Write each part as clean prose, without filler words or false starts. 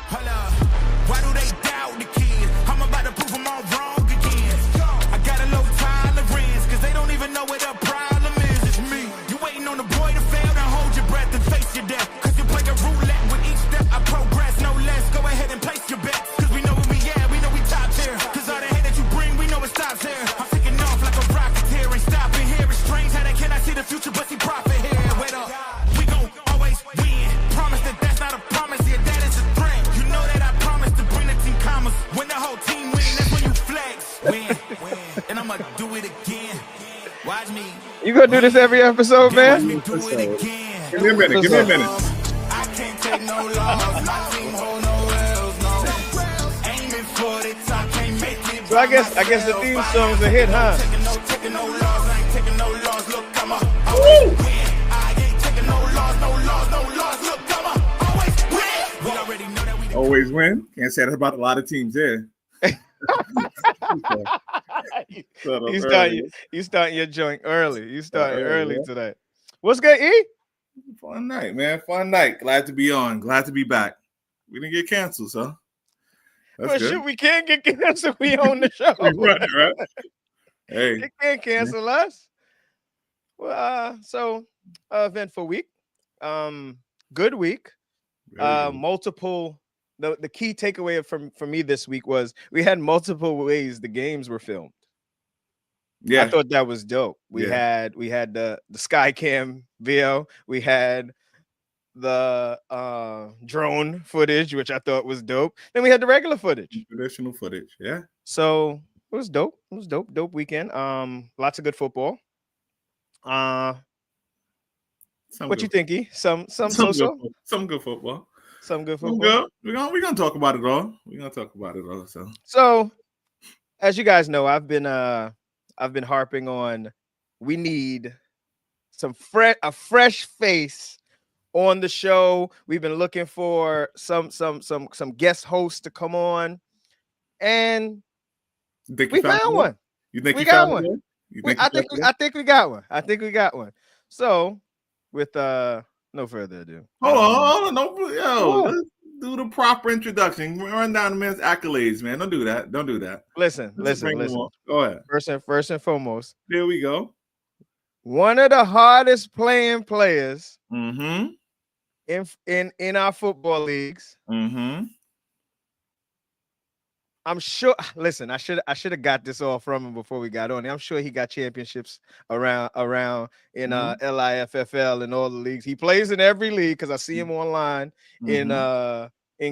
Hold up. Why do they doubt the kids? I'm about to prove them all wrong again. I got a low tolerance, cause they don't even know what the problem is. It's me. You waiting on the boy to fail, now hold your breath and face your death. Cause you play a roulette with each step, I progress, no less. Go ahead and place your bet. Cause we know where we at, we know we top tier. Cause all the hate that you bring, we know it stops here. I'm taking off like a rocketeer, ain't stopping here. It's strange how they cannot see the future, but see profit here. Wait up, we gon' always win. Promise that that's not a promise, yeah, that is a threat. You know that I promise to bring the team commas. When the whole team win, that's when you flex. Win, and I'ma do it again. Watch me. You gonna do this every episode, man? Watch me do it again. Give me a minute. Give me a minute. I can't take no loss. My team hold no L's, no. Aiming for the top, can't make it. So I guess the theme song's a hit, huh? Taking no loss, I ain't taking no loss. Look, I'm always win. I ain't taking no loss. Look, I'm always win. We already know that we Always win. Can't say that about a lot of teams there. You starting your joint early. You starting early today. What's good, E? Fun night, man. Fun night. Glad to be on. Glad to be back. We didn't get canceled, so that's Well, good. shit, we can't get canceled. We own the show. right. Hey, You can't cancel us. Well, so eventful week. Good week. very good. Multiple. The key takeaway from me this week was we had multiple ways the games were filmed. Yeah, I thought that was dope. We had the Skycam video. We had the drone footage, which I thought was dope. Then we had the regular footage. traditional footage. Yeah, So it was dope. It was dope. Dope weekend. Lots of good football. What you think, E? Some Some so-so? good, some good football. Some good Some football. good. We're gonna talk about it all. So, as you guys know, I've been harping on we need a fresh face on the show. We've been looking for some guest hosts to come on, and You think we found one. You think We you got found one. one? You think I you think found one? I think we got one. So, with no further ado, Hold on. Yo, What? let's do the proper introduction. Run down the man's accolades, man. Don't do that. Listen. Let's bring them on. Go ahead. First and foremost, There we go. one of the hardest playing players Mm-hmm. in our football leagues. Mm-hmm. I'm sure. Listen, I should have got this all from him before we got on. I'm sure he got championships around in LIFFL and all the leagues. He plays in every league because I see him online in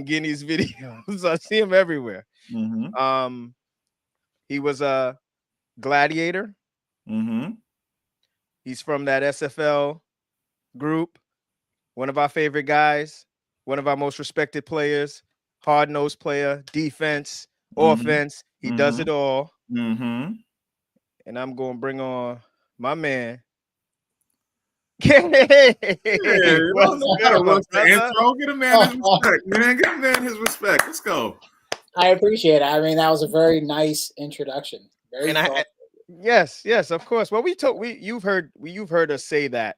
Guinea's videos. I see him everywhere. Mm-hmm. He was a gladiator. Mm-hmm. He's from that SFL group. One of our favorite guys. One of our most respected players. Hard-nosed player. Defense. Offense, he does it all. Mm-hmm. And I'm going to bring on my man. Gotta roast the intro. Get a man his respect, man. Get a man his respect. Let's go. I appreciate it. I mean, that was a very nice introduction. Very yes, of course. Well, you've heard us say that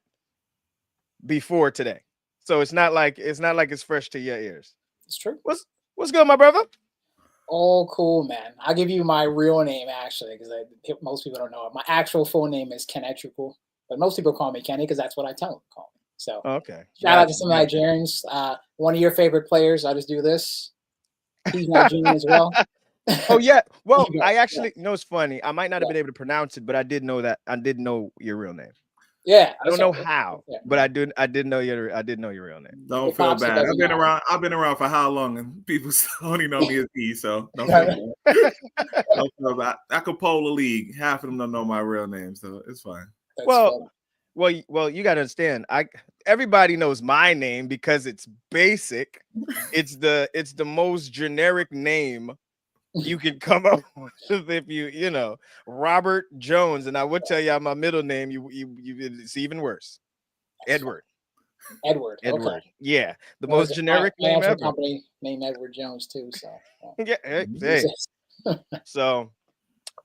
before today, so it's not like it's fresh to your ears. It's true. What's good, my brother? All cool, man. I'll give you my real name, actually, because most people don't know it. My actual full name is Ken Etrical, but most people call me Kenny because that's what I tell them to call me. So, okay. Shout out to some Nigerians. One of your favorite players. I just do this. He's Nigerian as well. Oh yeah. Well, I actually know it's funny. I might not have been able to pronounce it, but I did know that. I did know your real name. Yeah, I don't know how, but I did know your real name. Don't feel bad. I've been around for how long, and people only know me as E. So don't feel bad. Don't feel bad. I could poll a league. Half of them don't know my real name, so it's fine. Well, you got to understand. Everybody knows my name because it's basic. It's the most generic name you can come up with if you know Robert Jones, and I would tell you my middle name. You it's even worse. Edward. Okay. Yeah, the most generic name ever. Company named Edward Jones too. So yeah. Hey. So,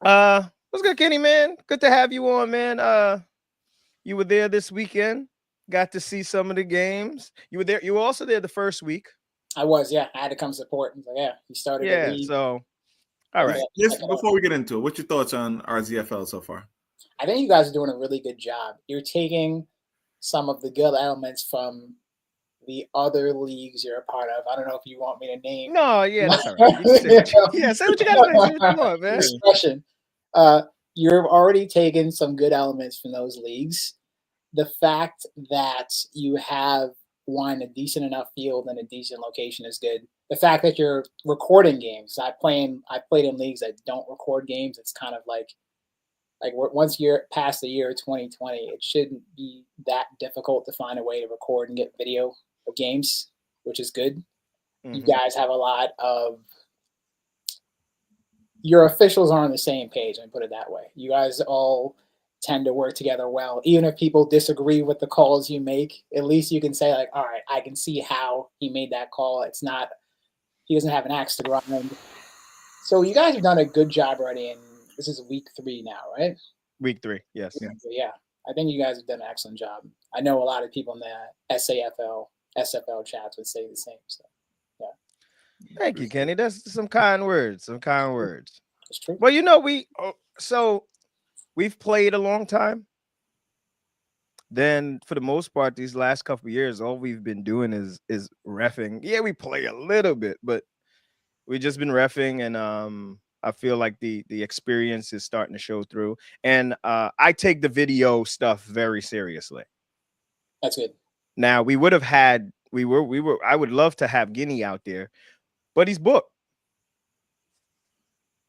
what's good, Kenny, man? Good to have you on, man. You were there this weekend. Got to see some of the games. You were there. You were also there the first week. I was, yeah. I had to come support. Like, yeah, he started the Yeah. league. So, all right. Just before we get into it, what's your thoughts on RZFL so far? I think you guys are doing a really good job. You're taking some of the good elements from the other leagues you're a part of. I don't know if you want me to name. No, yeah, that's all right. You can say what you, say what you got to say. Say what you want, man. Expression. You're already taking some good elements from those leagues. The fact that you have a decent enough field and a decent location is good. The fact that you're recording games. I played in leagues that don't record games. It's kind of like once you're past the year 2020, it shouldn't be that difficult to find a way to record and get video of games, which is good. Mm-hmm. You guys have a lot of your officials are on the same page, and put it that way. You guys all tend to work together well. Even if people disagree with the calls you make, at least you can say, like, all right, I can see how he made that call. It's not, he doesn't have an axe to grind. So you guys have done a good job already, and this is week 3 now, right? Week 3, yes. Yeah. I think you guys have done an excellent job. I know a lot of people in the SAFL, SFL chats would say the same. So, yeah. Thank you, Kenny. That's some kind words. It's true. Well, we've played a long time. Then, for the most part, these last couple of years, all we've been doing is reffing. Yeah, we play a little bit, but we've just been reffing, and I feel like the experience is starting to show through. And I take the video stuff very seriously. That's good. Now, I would love to have Guinea out there, but he's booked.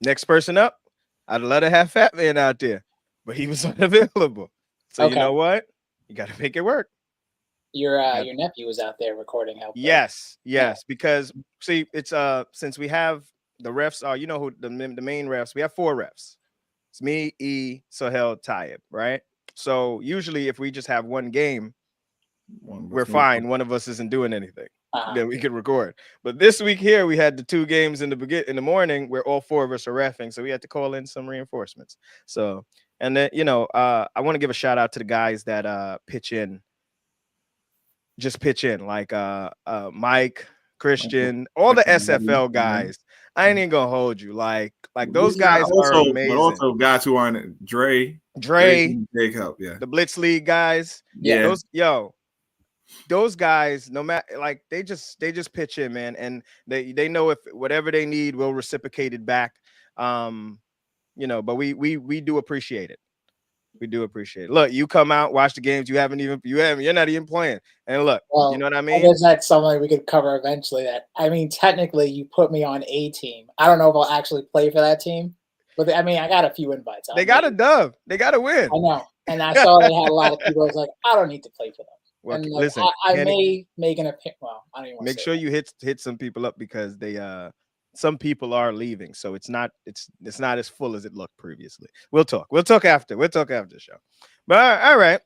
Next person up, I'd love to have Fat Man out there, but he was unavailable. So You know what? You got to make it work. Your nephew was out there recording help. Yes, because see, it's since we have the refs are, who the main refs, we have 4 refs. It's me, E, Sohail, Taib, right? So usually if we just have one game, we're fine. One of us isn't doing anything. Then we can record. But this week here, we had the 2 games in the morning where all 4 of us are reffing. So we had to call in some reinforcements. So, and then, I want to give a shout out to the guys that pitch in, like Mike, Christian, all the SFL guys. I ain't even gonna hold you. Like those guys are amazing. But also guys who aren't Dre, big help. Yeah, the Blitz League guys. Yeah, those guys. No matter, like they just pitch in, man, and they know if whatever they need, we'll reciprocate it back. But we do appreciate it. We do appreciate it. Look, you come out, watch the games. You're not even playing. And look, you know what I mean? I guess that's something we could cover eventually. Technically, you put me on a team. I don't know if I'll actually play for that team, but I got a few invites. They got a dub. They got to win. I know. And I saw they had a lot of people. I was like, I don't need to play for them. Well, and listen, I may make an opinion. Well, I don't even want to make sure you hit some people up because they some people are leaving, so it's not as full as it looked previously. We'll talk after the show. But all right,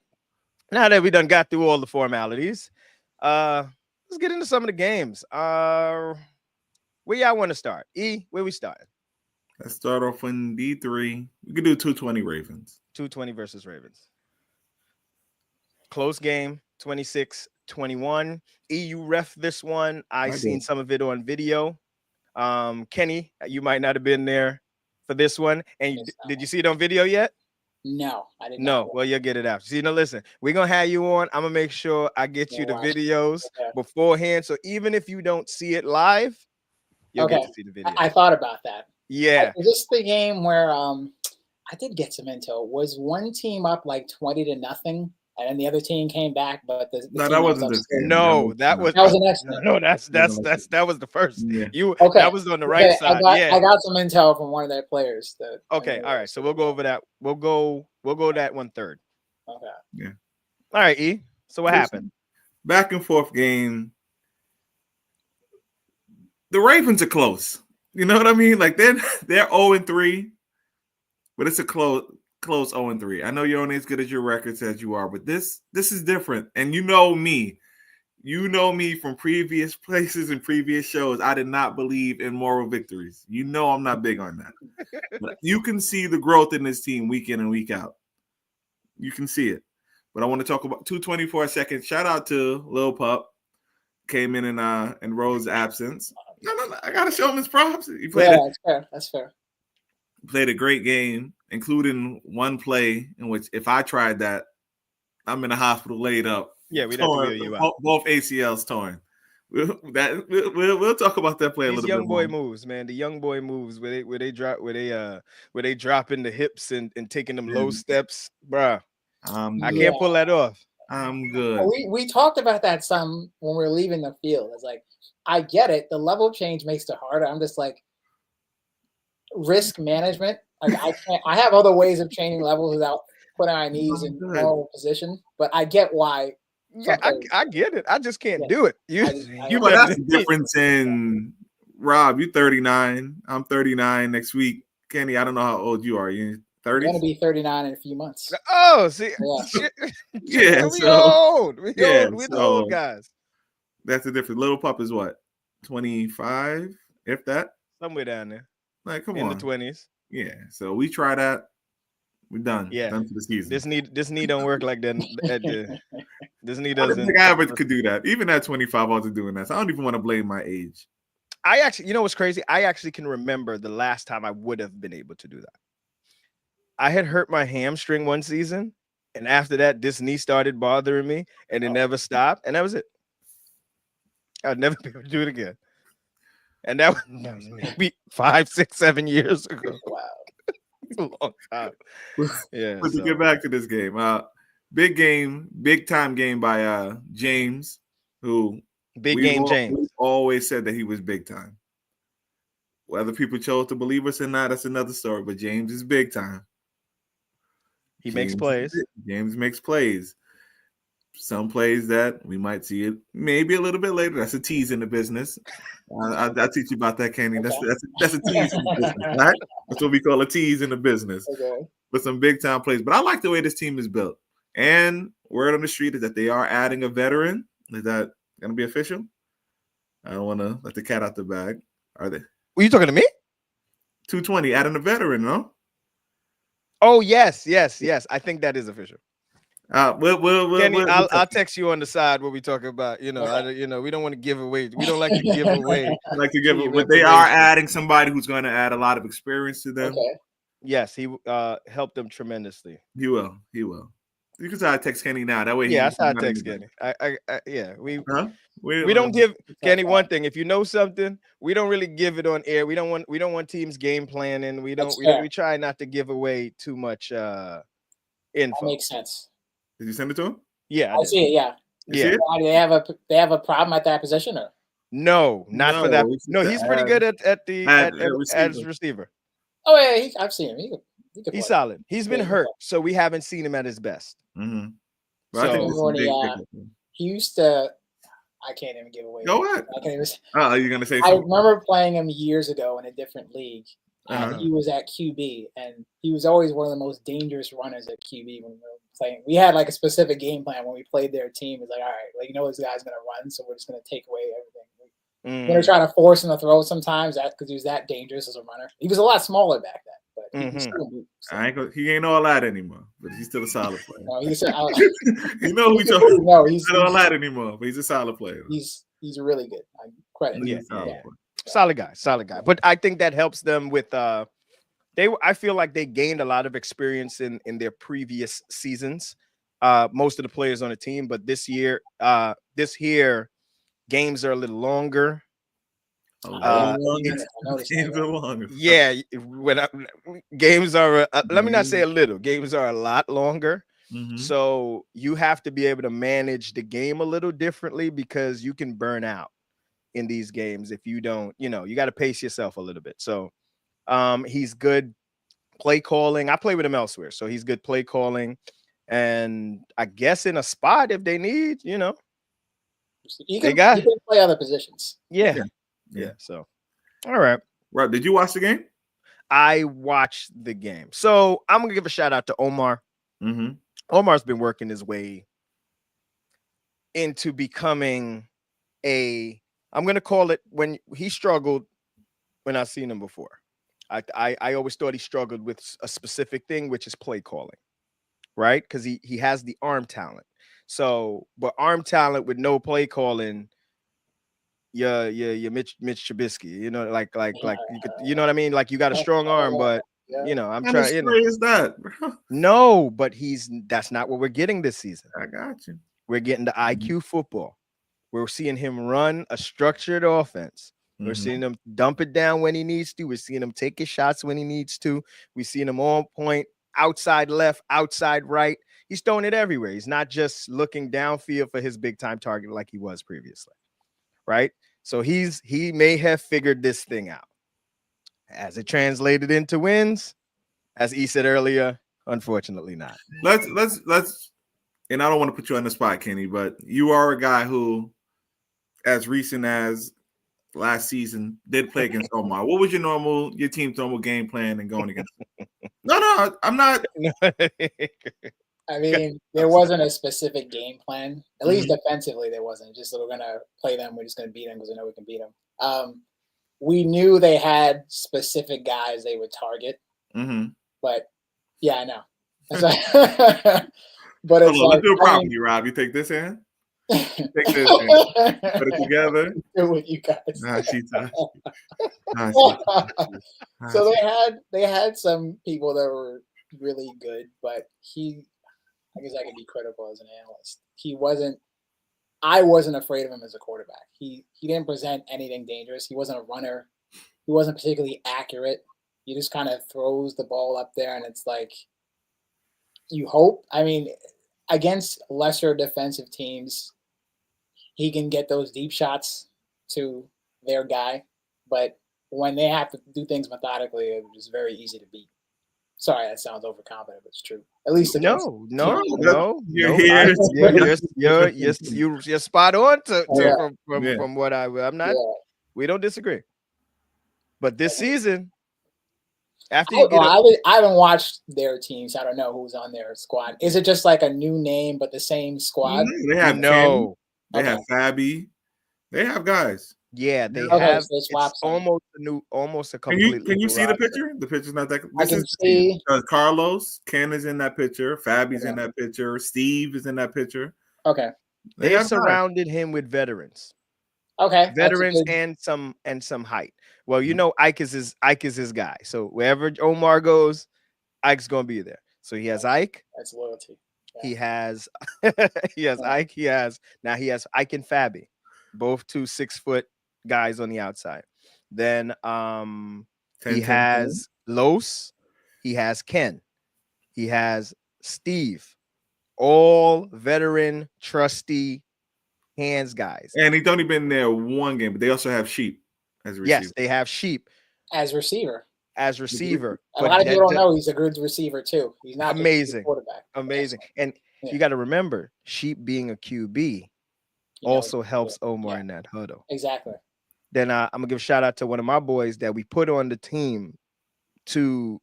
now that we done got through all the formalities, let's get into some of the games. Where y'all want to start? E, where we starting? Let's start off in D3. We could do 220 Ravens. 220 versus Ravens. Close game, 26-21. E, you ref this one. I seen some of it on video. Kenny, you might not have been there for this one. And did you see it on video yet? No, I didn't. No, well, you'll get it after. See, listen, we're gonna have you on. I'm gonna make sure I get you the videos beforehand. So even if you don't see it live, you'll get to see the video. I thought about that. Yeah. Is this the game where I did get some intel? Was one team up like 20-0, and then the other team came back? But that wasn't this game. No, that was the next one. No, that was the first. Yeah. That was on the right side. I got some intel from one of their players. All right. So we'll go over that. We'll go that 1/3. Okay. Yeah. All right, E. So what happened? Back and forth game. The Ravens are close. You know what I mean? Like they're 0-3, but it's a close 0-3. I know you're only as good as your record says you are, but this is different. And you know me from previous places and previous shows. I did not believe in moral victories. You know I'm not big on that. But you can see the growth in this team week in and week out. You can see it. But I want to talk about 220 for a second. Shout out to Lil Pup. came in Rose's absence. No, I gotta show him his props. He played That's fair. That's fair. Played a great game, including one play in which if I tried that, I'm in the hospital laid up. Yeah, we'd have to wheel you out. Both ACLs torn. We'll talk about that play a These little young bit boy more. moves, man. The young boy moves where they drop in the hips and taking them low steps, bruh. I can't pull that off. I'm good. We talked about that some when we were leaving the field. It's like, I get it. The level change makes it harder. I'm just like, risk management. Like I have other ways of changing levels without putting my knees in normal position, but I get why. Yeah, I get it. I just can't do it. But that's the difference in Rob. You 39. I'm 39 next week. Kenny, I don't know how old you are. You 30? I'm gonna be 39 in a few months. Oh, see, yeah, we old. We old. We're the old guys. That's the difference. Little pup is what? 25, if that. Somewhere down there. Like, come on. In the 20s. Yeah. So we try that. We're done. Yeah. Done for the season. This knee don't work like that. This knee doesn't. I don't think I ever could do that. Even at 25, I wasn't doing that. So I don't even want to blame my age. I actually, you know what's crazy? I actually can remember the last time I would have been able to do that. I had hurt my hamstring one season, and after that, this knee started bothering me, and it never stopped, and that was it. I'd never be able to do it again. And that was maybe 5, 6, 7 years ago. Wow. It's a long time. Yeah. But to get back to this game, big time game by James, who James always said that he was big time. Whether people chose to believe us or not, that's another story. But James is big time. He makes plays. James makes plays. Some plays that we might see it maybe a little bit later. That's a tease in the business. I'll teach you about that, Kenny. That's a tease in the business, right? That's what we call a tease in the business. Okay. With some big time plays. But I like the way this team is built. And word on the street is that they are adding a veteran. Is that going to be official? I don't want to let the cat out the bag. Are they? Were you talking to me? 220, adding a veteran, no? Oh, yes. I think that is official. Kenny, I'll text you on the side what we talk about. You know, we don't want to give away. We don't like to give away. But they are adding somebody who's going to add a lot of experience to them. Okay. Yes, he helped them tremendously. He will. You can try to text Kenny now. That way, I saw text Kenny. We don't give Kenny one thing. If you know something, we don't really give it on air. We don't want teams game planning. We try not to give away too much info. That makes sense. Did you send it to him? Yeah, I see it. Yeah. Do they have a problem at that position or? No, not for that. No, he's pretty good as receiver. Oh yeah, I've seen him. He's solid. He's been hurt, so we haven't seen him at his best. Mm-hmm. He used to. I can't even give away. Go ahead. You're gonna say? I remember playing him years ago in a different league. He was at QB, and he was always one of the most dangerous runners at QB when we were playing. We had like a specific game plan when we played their team. It's like, all right, like, this guy's going to run, so we're just going to take away everything. We're going to try to force him to throw sometimes because he was that dangerous as a runner. He was a lot smaller back then, but he was still moved, so. He ain't all that anymore, but he's still a solid player. No, you know who we talking about? No, he's not all that anymore, but he's a solid player. He's really good. Credit. Yeah. Solid guy. But I think that helps them with I feel like they gained a lot of experience in their previous seasons. Most of the players on the team, but this year games are a little longer. Yeah, games are let me not say a little. Games are a lot longer. Mm-hmm. So you have to be able to manage the game a little differently because you can burn out in these games if you don't, you got to pace yourself a little bit. So he's good play calling. I play with him elsewhere, so he's good play calling, and I guess in a spot if they need, he can play other positions. Yeah. So, all right. Right. Did you watch the game? I watched the game. So I'm gonna give a shout out to Omar. Mm-hmm. Omar's been working his way into becoming I'm going to call it when he struggled when I've seen him before. I always thought he struggled with a specific thing, which is play calling, right? Because he has the arm talent. So, but arm talent with no play calling your Mitch Trubisky. You know, like you could, you know what I mean? Like you got a strong arm, but you know, I'm How trying. You know, scary is that, bro? no, but that's not what we're getting this season. I got you. We're getting the IQ football. We're seeing him run a structured offense. We're seeing him dump it down when he needs to. We're seeing him take his shots when he needs to. We're seeing him on point, outside left, outside right. He's throwing it everywhere. He's not just looking downfield for his big time target like he was previously, right? So he may have figured this thing out. As it translated into wins, as E said earlier, unfortunately not. Let's and I don't want to put you on the spot, Kenny, but you are a guy who, as recent as last season, did play against Omar. What was your team's normal game plan and going against him? No, I'm not. I mean, there wasn't a specific game plan. At least defensively, there wasn't. Just that we're gonna play them. We're just gonna beat them because we know we can beat them. We knew they had specific guys they would target. But yeah, I know. But it's let's do it properly, Rob. You take this hand. Take this hand. Put it together. Do it with you guys. So they had some people that were really good, but I guess I could be critical as an analyst. I wasn't afraid of him as a quarterback. He didn't present anything dangerous. He wasn't a runner. He wasn't particularly accurate. He just kind of throws the ball up there, and it's like you hope. I mean, against lesser defensive teams, he can get those deep shots to their guy, but when they have to do things methodically, it's very easy to beat. Sorry, that sounds overconfident, but it's true. At least no. You're here. You're spot on from what I'm not. Yeah. We don't disagree. But this season, after I haven't watched their teams. I don't know who's on their squad. Is it just like a new name but the same squad? They have no. They have Fabi. They have guys. Yeah, they have. So it's almost a complete. Can you see the picture? The picture's not that. I can see. Carlos, Ken is in that picture. Fabi's in that picture. Steve is in that picture. Okay. They have surrounded him with veterans. Okay. Veterans and some height. Well, you know, Ike is his guy. So wherever Omar goes, Ike's gonna be there. So he has Ike. That's loyalty. Yeah. He has Ike. He has Ike and Fabi, both 2 6-foot guys on the outside. Then he has Los. He has Ken. He has Steve. All veteran, trusty hands guys. And he's only been there one game, but they also have Sheep as a receiver. Yes, they have Sheep as receiver. A lot of people don't know he's a good receiver too. He's not amazing, just a quarterback. Amazing. And you got to remember, Sheep being a QB also helps Omar in that huddle. Exactly. Then I'm gonna give a shout out to one of my boys that we put on the team, to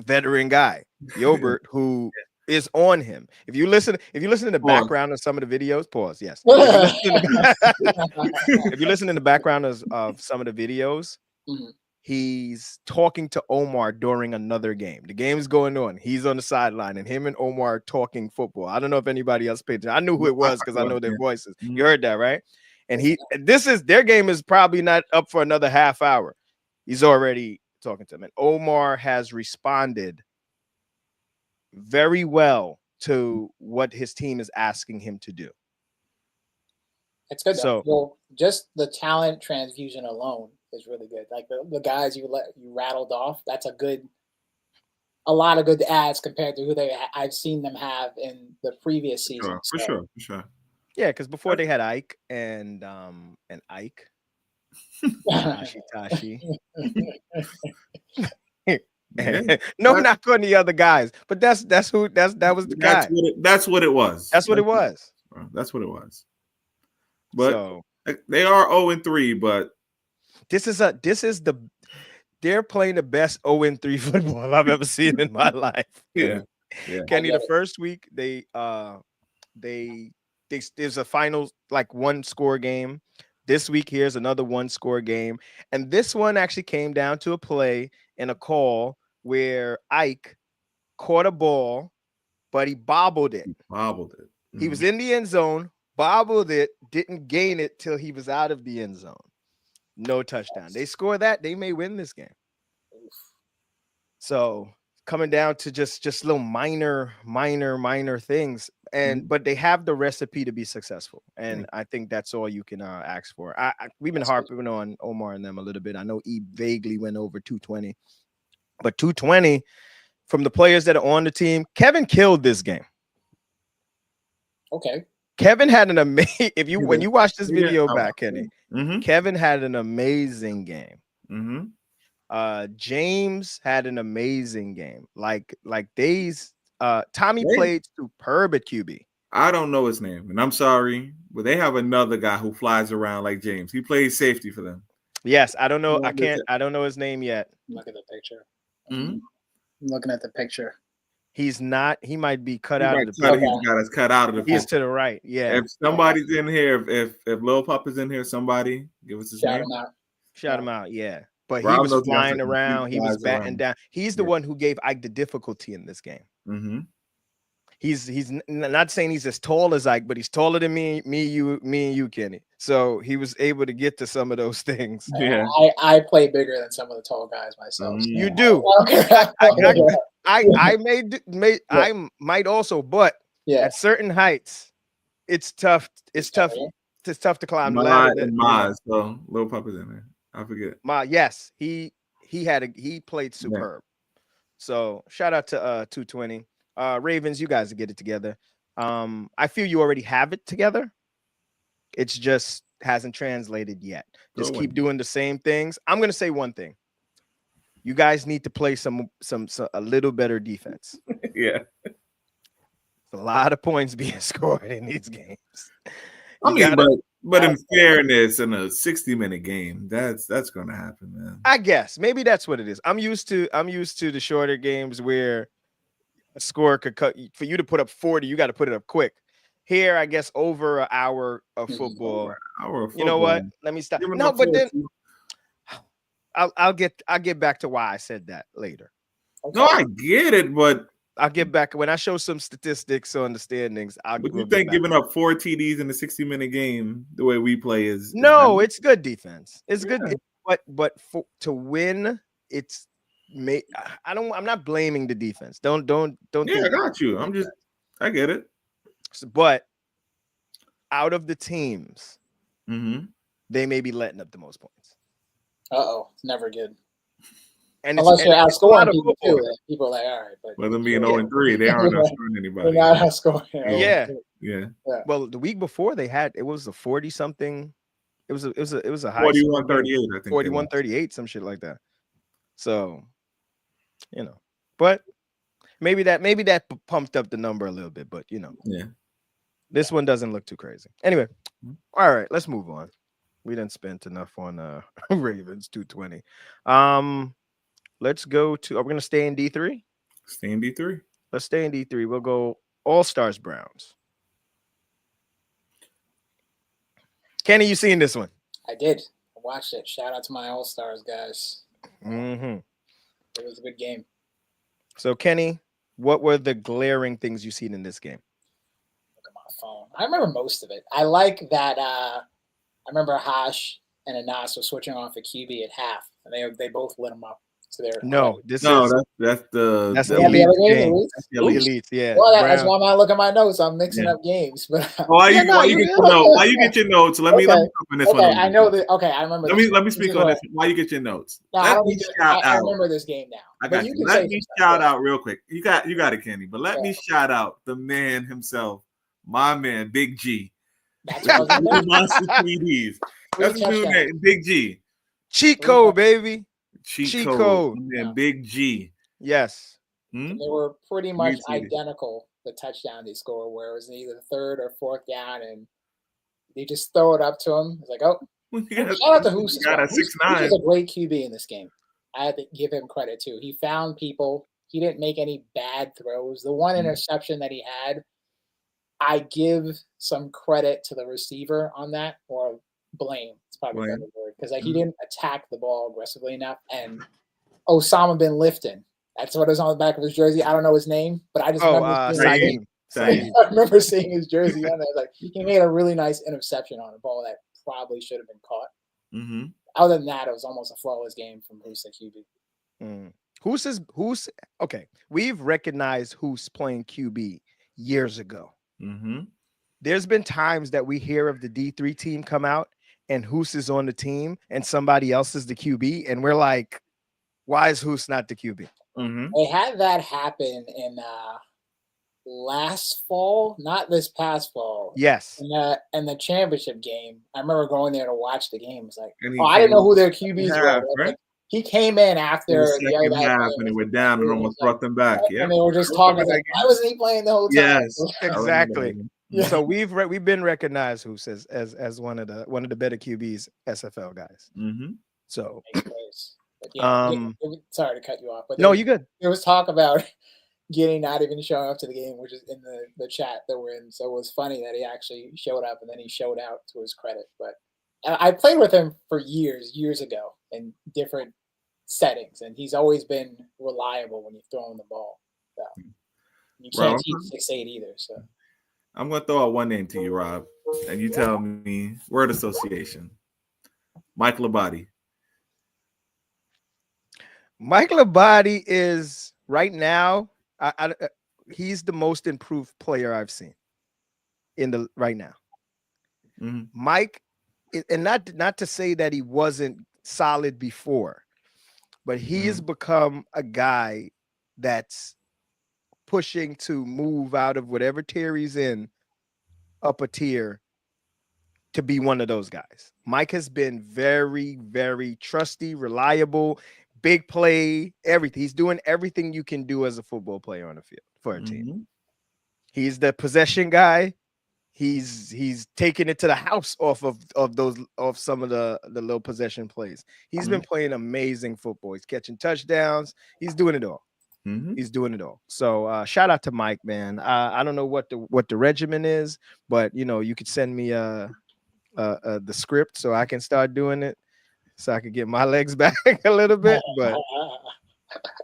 veteran guy, Yobert, who is on him. If you listen in the background of some of the videos, pause. Yes. If you listen in the background of some of the videos, he's talking to Omar during another game. The game's going on. He's on the sideline, and him and Omar are talking football. I don't know if anybody else paid attention. I knew who it was because I know their voices. You heard that, right? And their game is probably not up for another half hour. He's already talking to him. And Omar has responded very well to what his team is asking him to do. It's good. Well, just the talent transfusion alone is really good. Like the guys you rattled off, that's a lot of good ads compared to who I've seen them have in the previous season. For sure. Yeah, because before they had Ike and Ike. Tashi. No, not on the other guys, but that was the guy. That's what it was. That's what it was. That's what it was. But they are 0-3, but they're playing the best 0-3 football I've ever seen in my life. Yeah. Kenny, the first week there's a final like 1-score game. This week here's another 1-score game, and this one actually came down to a play and a call where Ike caught a ball, but he bobbled it. Mm-hmm. He was in the end zone, bobbled it, didn't gain it till he was out of the end zone. No touchdown. They score that, they may win this game. So coming down to just little minor things, and but they have the recipe to be successful, and I think that's all you can ask for. We've been harping on Omar and them a little bit. I know he vaguely went over 220, but 220 from the players that are on the team. Kevin killed this game. Okay. Kevin had an amazing. When you watch this video back, Kenny, Kevin had an amazing game. James had an amazing game. Like these. Tommy played superb at QB. I don't know his name, and I'm sorry, but they have another guy who flies around like James. He plays safety for them. Yes, I don't know. I don't know his name yet. Look at the picture. I'm looking at the picture. He's not. He might be cut out of the picture. He's got us cut out of the picture. He's to the right. Yeah. If somebody's in here, if Lil Pop is in here, somebody give us his name. Shout him out. Yeah. But he was flying around. He was batting down. He's the one who gave Ike the difficulty in this game. He's not saying he's as tall as Ike, but he's taller than me and you, Kenny. So he was able to get to some of those things. Yeah, I play bigger than some of the tall guys myself. So. You do. I might also, but at certain heights, it's tough. It's tough. It's tough to climb the ladder. So Lil Pop is in there. I forget. Yes, he played superb. So shout out to 220. Ravens, you guys get it together. I feel you already have it together. It's just hasn't translated yet. Just keep doing the same things. I'm gonna say one thing. You guys need to play a little better defense. Yeah. A lot of points being scored in these games. But in fairness, in a 60-minute game, that's gonna happen, man. I guess maybe that's what it is. I'm used to the shorter games where a score could cut for you to put up 40. You got to put it up quick. Here, I guess over an hour of football. You know what? Let me stop. No, but then I'll get back to why I said that later. Okay. No, I get it, but I'll get back when I show some statistics on the standings. But you think giving up 4 TDs in a 60-minute game the way we play is no? It's good defense. It's good, but to win, it's. I'm not blaming the defense. Don't. Yeah, I got you. I get it. But out of the teams, they may be letting up the most points. It's never good. And unless you're outscoring people too, people are like, all right. But with them being 0-3, they aren't outscoring anybody. They're not outscoring. Yeah. Well, the week before it was a 40-something. It was a high 41-38, I think. 41-38, some shit like that. So, but maybe that pumped up the number a little bit, but this one doesn't look too crazy. Anyway, all right, let's move on. We didn't spend enough on Ravens 220. Let's go to. Are we gonna stay in D3? Stay in D3. Let's stay in D3. We'll go All-Stars Browns. Kenny, you seen this one? I did. I watched it. Shout out to my All-Stars guys. It was a good game. So, Kenny, what were the glaring things you seen in this game? Look at my phone. I remember most of it. I like that. I remember Hash and Anas were switching off a QB at half, and they both lit them up. So that's the elite. Yeah. Well, that's why I'm not looking at my notes. I'm mixing up games. But why you get your notes? Let me open this one. I know that. Okay, I remember. Let me speak on this. Why you get your notes? No, I remember this game now. I got you. Let me shout out real quick. You got it, Kenny. But let me shout out the man himself, my man, Big G. That's his new name, Big G. Cheat code, baby. Cheat code. And Big G. Yes. They were pretty much identical, the touchdown they scored, where it was either third or fourth down, and they just throw it up to him. It's like, shout out to Hoos. Got a 6'9". He's a great QB in this game. I have to give him credit, too. He found people. He didn't make any bad throws. The one interception that he had, I give some credit to the receiver on that, or blame. It's probably a better word, because he didn't attack the ball aggressively enough. And Osama bin Lifton, that's what is on the back of his jersey. I don't know his name, but I just remember Saeed. I remember seeing his jersey on there. Like he made a really nice interception on a ball that probably should have been caught. Mm-hmm. Other than that, it was almost a flawless game from Hoos at QB. Who's okay? We've recognized who's playing QB years ago. Mm-hmm. There's been times that we hear of the D3 team come out and Hoos is on the team and somebody else is the QB, and we're like, why is Hoos not the QB? Mm-hmm. They had that happen in last fall, not this past fall. Yes. In the championship game, I remember going there to watch the game. It was like, And I didn't know who their QBs half, were. right? Like, he came in after In the the second other guy half, played and they was- went down and almost brought them back. Yeah, And they were just talking like, why wasn't he playing the whole time? Yes, Exactly. Yeah. So we've been recognized Hoos as one of the better QBs, SFL guys. Mm-hmm. So But yeah, sorry to cut you off, but no, you good. There was talk about Giddy not even showing up to the game, which is in the chat that we're in. So it was funny that he actually showed up and then he showed out, to his credit. But I played with him for years ago in different settings, and he's always been reliable when you throw him the ball. So you can't teach 6'8" either. So I'm going to throw out one name to you, Rob, and you tell me word association. Mike Labate. Mike Labate is right now. He's the most improved player I've seen right now. Mm-hmm. Mike, and not to say that he wasn't solid before, but he has become a guy that's pushing to move out of whatever tier he's in up a tier to be one of those guys. Mike has been very, very trusty, reliable, big play, everything. He's doing everything you can do as a football player on the field for a team. He's the possession guy. He's taking it to the house off of some of the little possession plays. He's been playing amazing football. He's catching touchdowns. He's doing it all. He's doing it all. So shout out to Mike, man. I don't know what the regimen is, but you could send me the script so I can start doing it, so I could get my legs back a little bit. But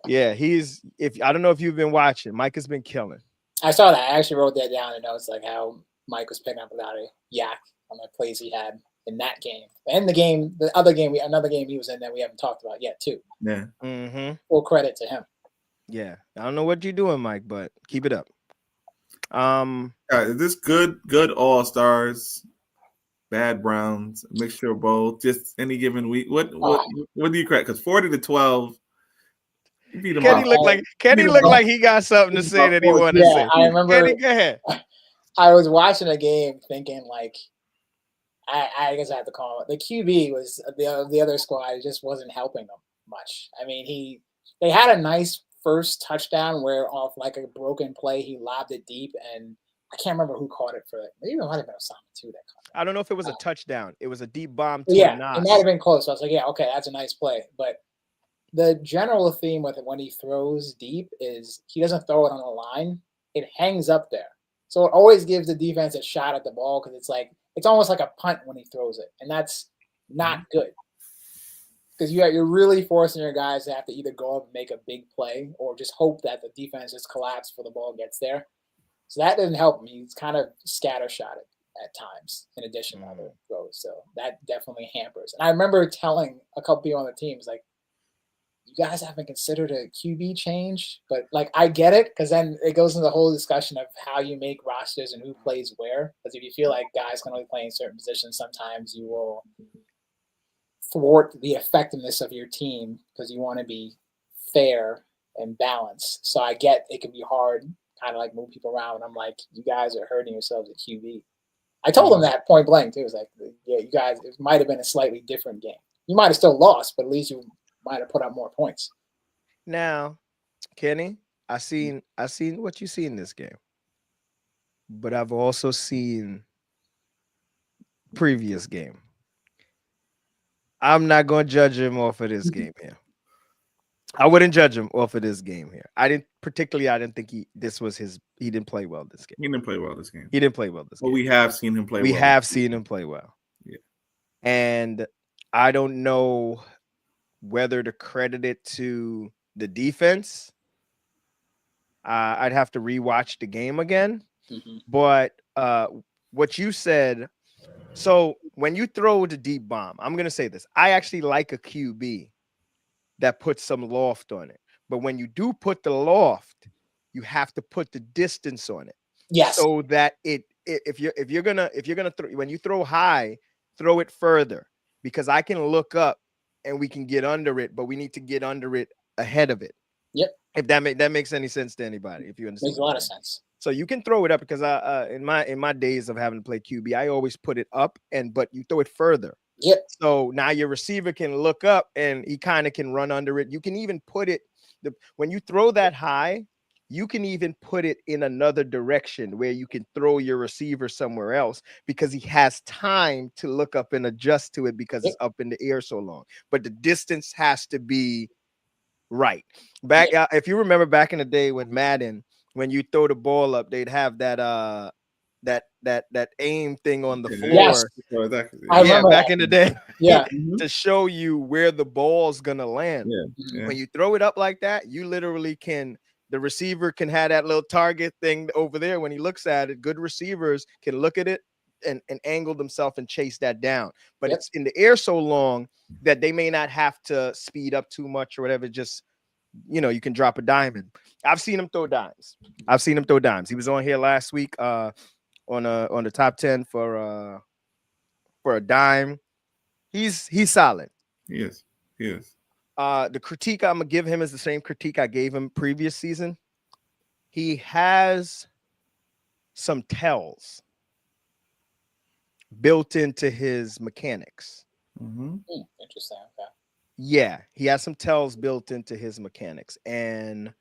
yeah, I don't know if you've been watching. Mike has been killing. I saw that. I actually wrote that down, and I was like, how Mike was picking up without a yak on the plays he had in that game. And another game he was in that we haven't talked about yet too. Yeah. Full credit to him. Yeah. I don't know what you're doing, Mike, but keep it up. This good all-stars, bad Browns, a mixture of both, just any given week. What do you credit? Because 40-12. Kenny looked like he got something to say that he wanted to say. I remember. Kenny, go ahead. I was watching a game thinking like, I guess I have to call it. The QB was the other squad just wasn't helping them much. I mean, they had a nice first touchdown where off like a broken play he lobbed it deep, and I can't remember who caught it for it. Maybe it might have been Osama too that caught it. I don't know if it was a touchdown. It was a deep bomb to it Nas. might have been close. So I was like, yeah, okay, that's a nice play. But the general theme with it when he throws deep is he doesn't throw it on the line. It hangs up there. So it always gives the defense a shot at the ball because it's almost like a punt when he throws it. And that's not good. Because you're really forcing your guys to have to either go up and make a big play or just hope that the defense just collapses before the ball gets there. So that doesn't help him. He's kind of scattershotted at times in addition to other throws. So that definitely hampers. And I remember telling a couple people on the teams, like, you guys haven't considered a QB change, but like I get it because then it goes into the whole discussion of how you make rosters and who plays where. Because if you feel like guys can only play in certain positions, sometimes you will thwart the effectiveness of your team because you want to be fair and balanced. So I get it can be hard, kind of like move people around. And I'm like, you guys are hurting yourselves at QB. I told them that point blank too. It was like, yeah, you guys, it might have been a slightly different game. You might have still lost, but at least you might have put up more points. Now, Kenny, I seen what you see in this game, but I've also seen previous game. I'm not going to judge him off of this game here. I wouldn't judge him off of this game here. I didn't think he didn't play well this game. He didn't play well this game. But we have seen him play well. We have seen him play well. Yeah. And I don't know whether to credit it to the defense. I'd have to rewatch the game again. But what you said, so when you throw the deep bomb, I'm gonna say this. I actually like a QB that puts some loft on it. But when you do put the loft, you have to put the distance on it. Yes. So that if you're gonna throw, when you throw high, throw it further, because I can look up and we can get under it, but we need to get under it ahead of it. Yep. If that makes any sense to anybody, if you understand. Makes a lot of sense. So you can throw it up, because in my days of having to play QB, I always put it up, but you throw it further. Yep. So now your receiver can look up and he kind of can run under it. You can even put it, when you throw that high, you can even put it in another direction where you can throw your receiver somewhere else, because he has time to look up and adjust to it, because it's up in the air so long. But the distance has to be right. If you remember back in the day with Madden, when you throw the ball up, they'd have that that aim thing on the floor. Yes. Back in the day. Yeah. To show you where the ball's gonna land. Yeah. When you throw it up like that, you literally the receiver can have that little target thing over there. When he looks at it, good receivers can look at it and angle themselves and chase that down. But it's in the air so long that they may not have to speed up too much or whatever. Just, you can drop a diamond. I've seen him throw dimes. He was on here last week on the top 10 for a dime. He's solid. He is. The critique I'm gonna give him is the same critique I gave him previous season. He has some tells built into his mechanics. Interesting. Okay. Yeah, he has some tells built into his mechanics, and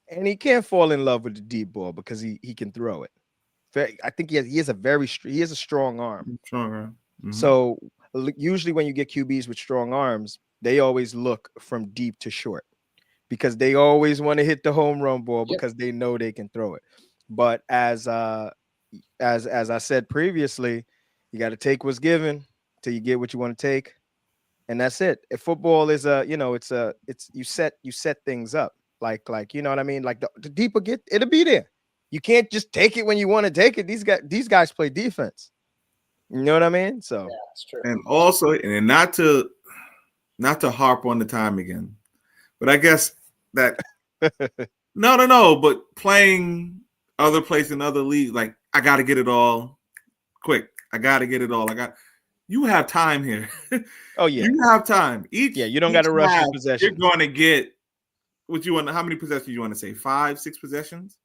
he can't fall in love with the deep ball because he can throw it. I think he has a strong arm. So usually when you get QBs with strong arms, they always look from deep to short, because they always want to hit the home run ball because they know they can throw it. But as I said previously, you got to take what's given till you get what you want to take, and that's it. If football is you set things up like you know what I mean. Like the deeper it'll be there. You can't just take it when you want to take it. These guys play defense. You know what I mean? So yeah, that's true. And also, and not to harp on the time again, but I guess that no, but playing other places in other leagues, like I got to get it all quick. You have time here. Oh yeah, you have time. You don't got to rush your possession. You're going to get what you want. How many possessions you want to say? 5, 6 possessions?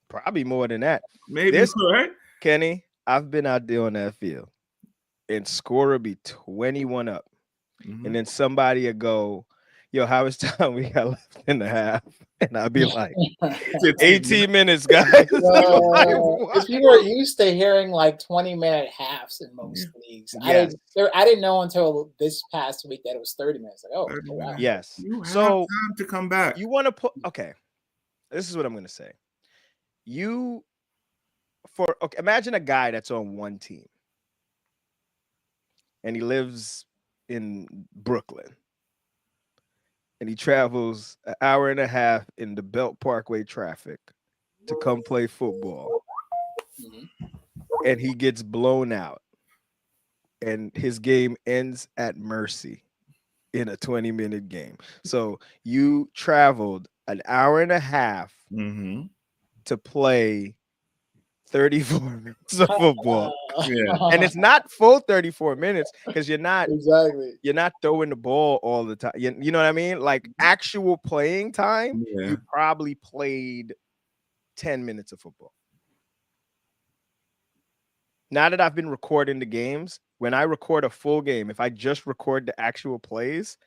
Probably more than that. Maybe right, Kenny. I've been out there on that field, and scorer be 21 up, and then somebody will go, "Yo, how much time we got left in the half?" And I'll be like, 18 minutes, guys. If you were used to hearing like 20-minute halves in most leagues, Yes. I didn't know until this past week that it was 30 minutes. Like, wow. Yes. You have time to come back. You want to put this is what I'm gonna say. Imagine a guy that's on one team and he lives in Brooklyn and he travels an hour and a half in the Belt Parkway traffic to come play football, and he gets blown out and his game ends at mercy in a 20-minute game. So you traveled an hour and a half to play 34 minutes of football. And it's not full 34 minutes because you're not throwing the ball all the time. You know what I mean? Like actual playing time, you probably played 10 minutes of football. Now that I've been recording the games, when I record a full game, if I just record the actual plays,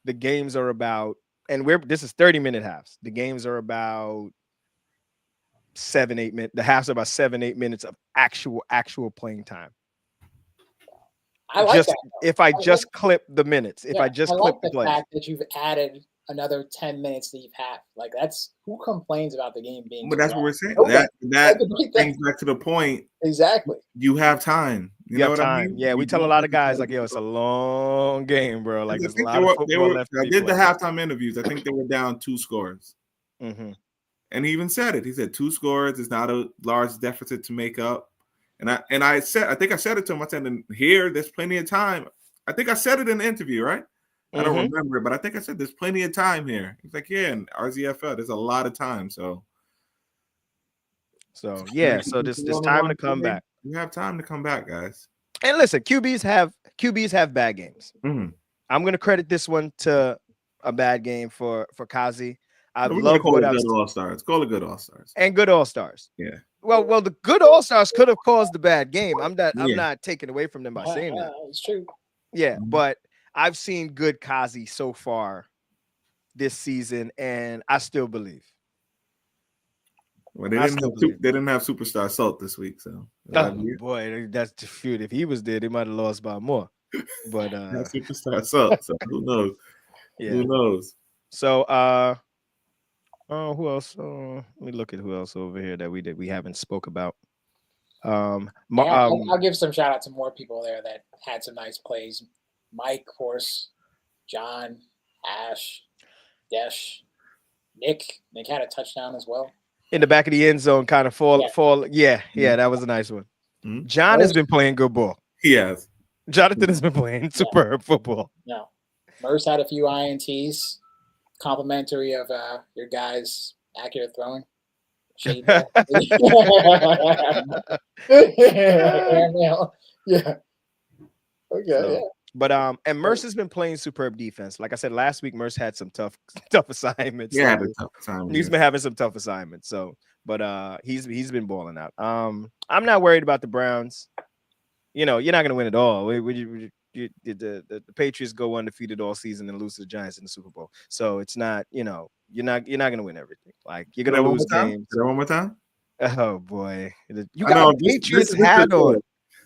the games are about, and this is 30-minute halves. The games are about 7-8 minutes. The halves are about 7-8 minutes of actual playing time. I like that. If I just clip the minutes, if I just clip the fact that you've added another 10 minutes that you've had, like that's who complains about the game being. But that's what we're saying. Okay. That brings back to the point. Exactly. You have time. You know what I mean? Yeah, we tell a lot of guys like, yo, it's a long game, bro. Like there's a lot of football left. I did the halftime interviews. I think they were down 2 scores. And he even said it. He said 2 scores is not a large deficit to make up. And I think I said it to him. I said, and here, there's plenty of time. I think I said it in the interview, right? I don't remember it, but I think I said there's plenty of time here. He's like, yeah, in RZFL, there's a lot of time. So yeah, so this time to come back. You have time to come back, guys. And listen, QBs have bad games. Mm-hmm. I'm gonna credit this one to a bad game for Kazi. I've We're loved what I've good All-Stars. Call it good All-Stars. And good All-Stars. Yeah. Well, the good All-Stars could have caused the bad game. I'm not taking away from them by saying that. It's true. Yeah, but I've seen good Kazi so far this season, and I still believe. Well, they didn't have superstar Salt this week, so boy, that's the feud. If he was there, they might have lost by more. But superstar Salt, so who knows? Yeah. Who knows? So who else? Let me look at who else over here that we haven't spoke about. I'll give some shout out to more people there that had some nice plays. Mike, of course, John, Ash, Desh, Nick. Nick had a touchdown as well. In the back of the end zone, kind of fall. Yeah, that was a nice one. Mm-hmm. John has been playing good ball. He has. Jonathan has been playing superb football. No. Merce had a few INTs, complimentary of your guys' accurate throwing. Shade ball. Yeah. Okay. Yeah. But and Merce has been playing superb defense. Like I said last week, Merce had some tough assignments. Yeah, tough assignments. He's been having some tough assignments. So, but he's been balling out. I'm not worried about the Browns. You know, you're not gonna win it all. The Patriots go undefeated all season and lose to the Giants in the Super Bowl. So it's not, you're not gonna win everything. Like you're gonna lose games. One more time. Oh boy, you got a Patriots hat on.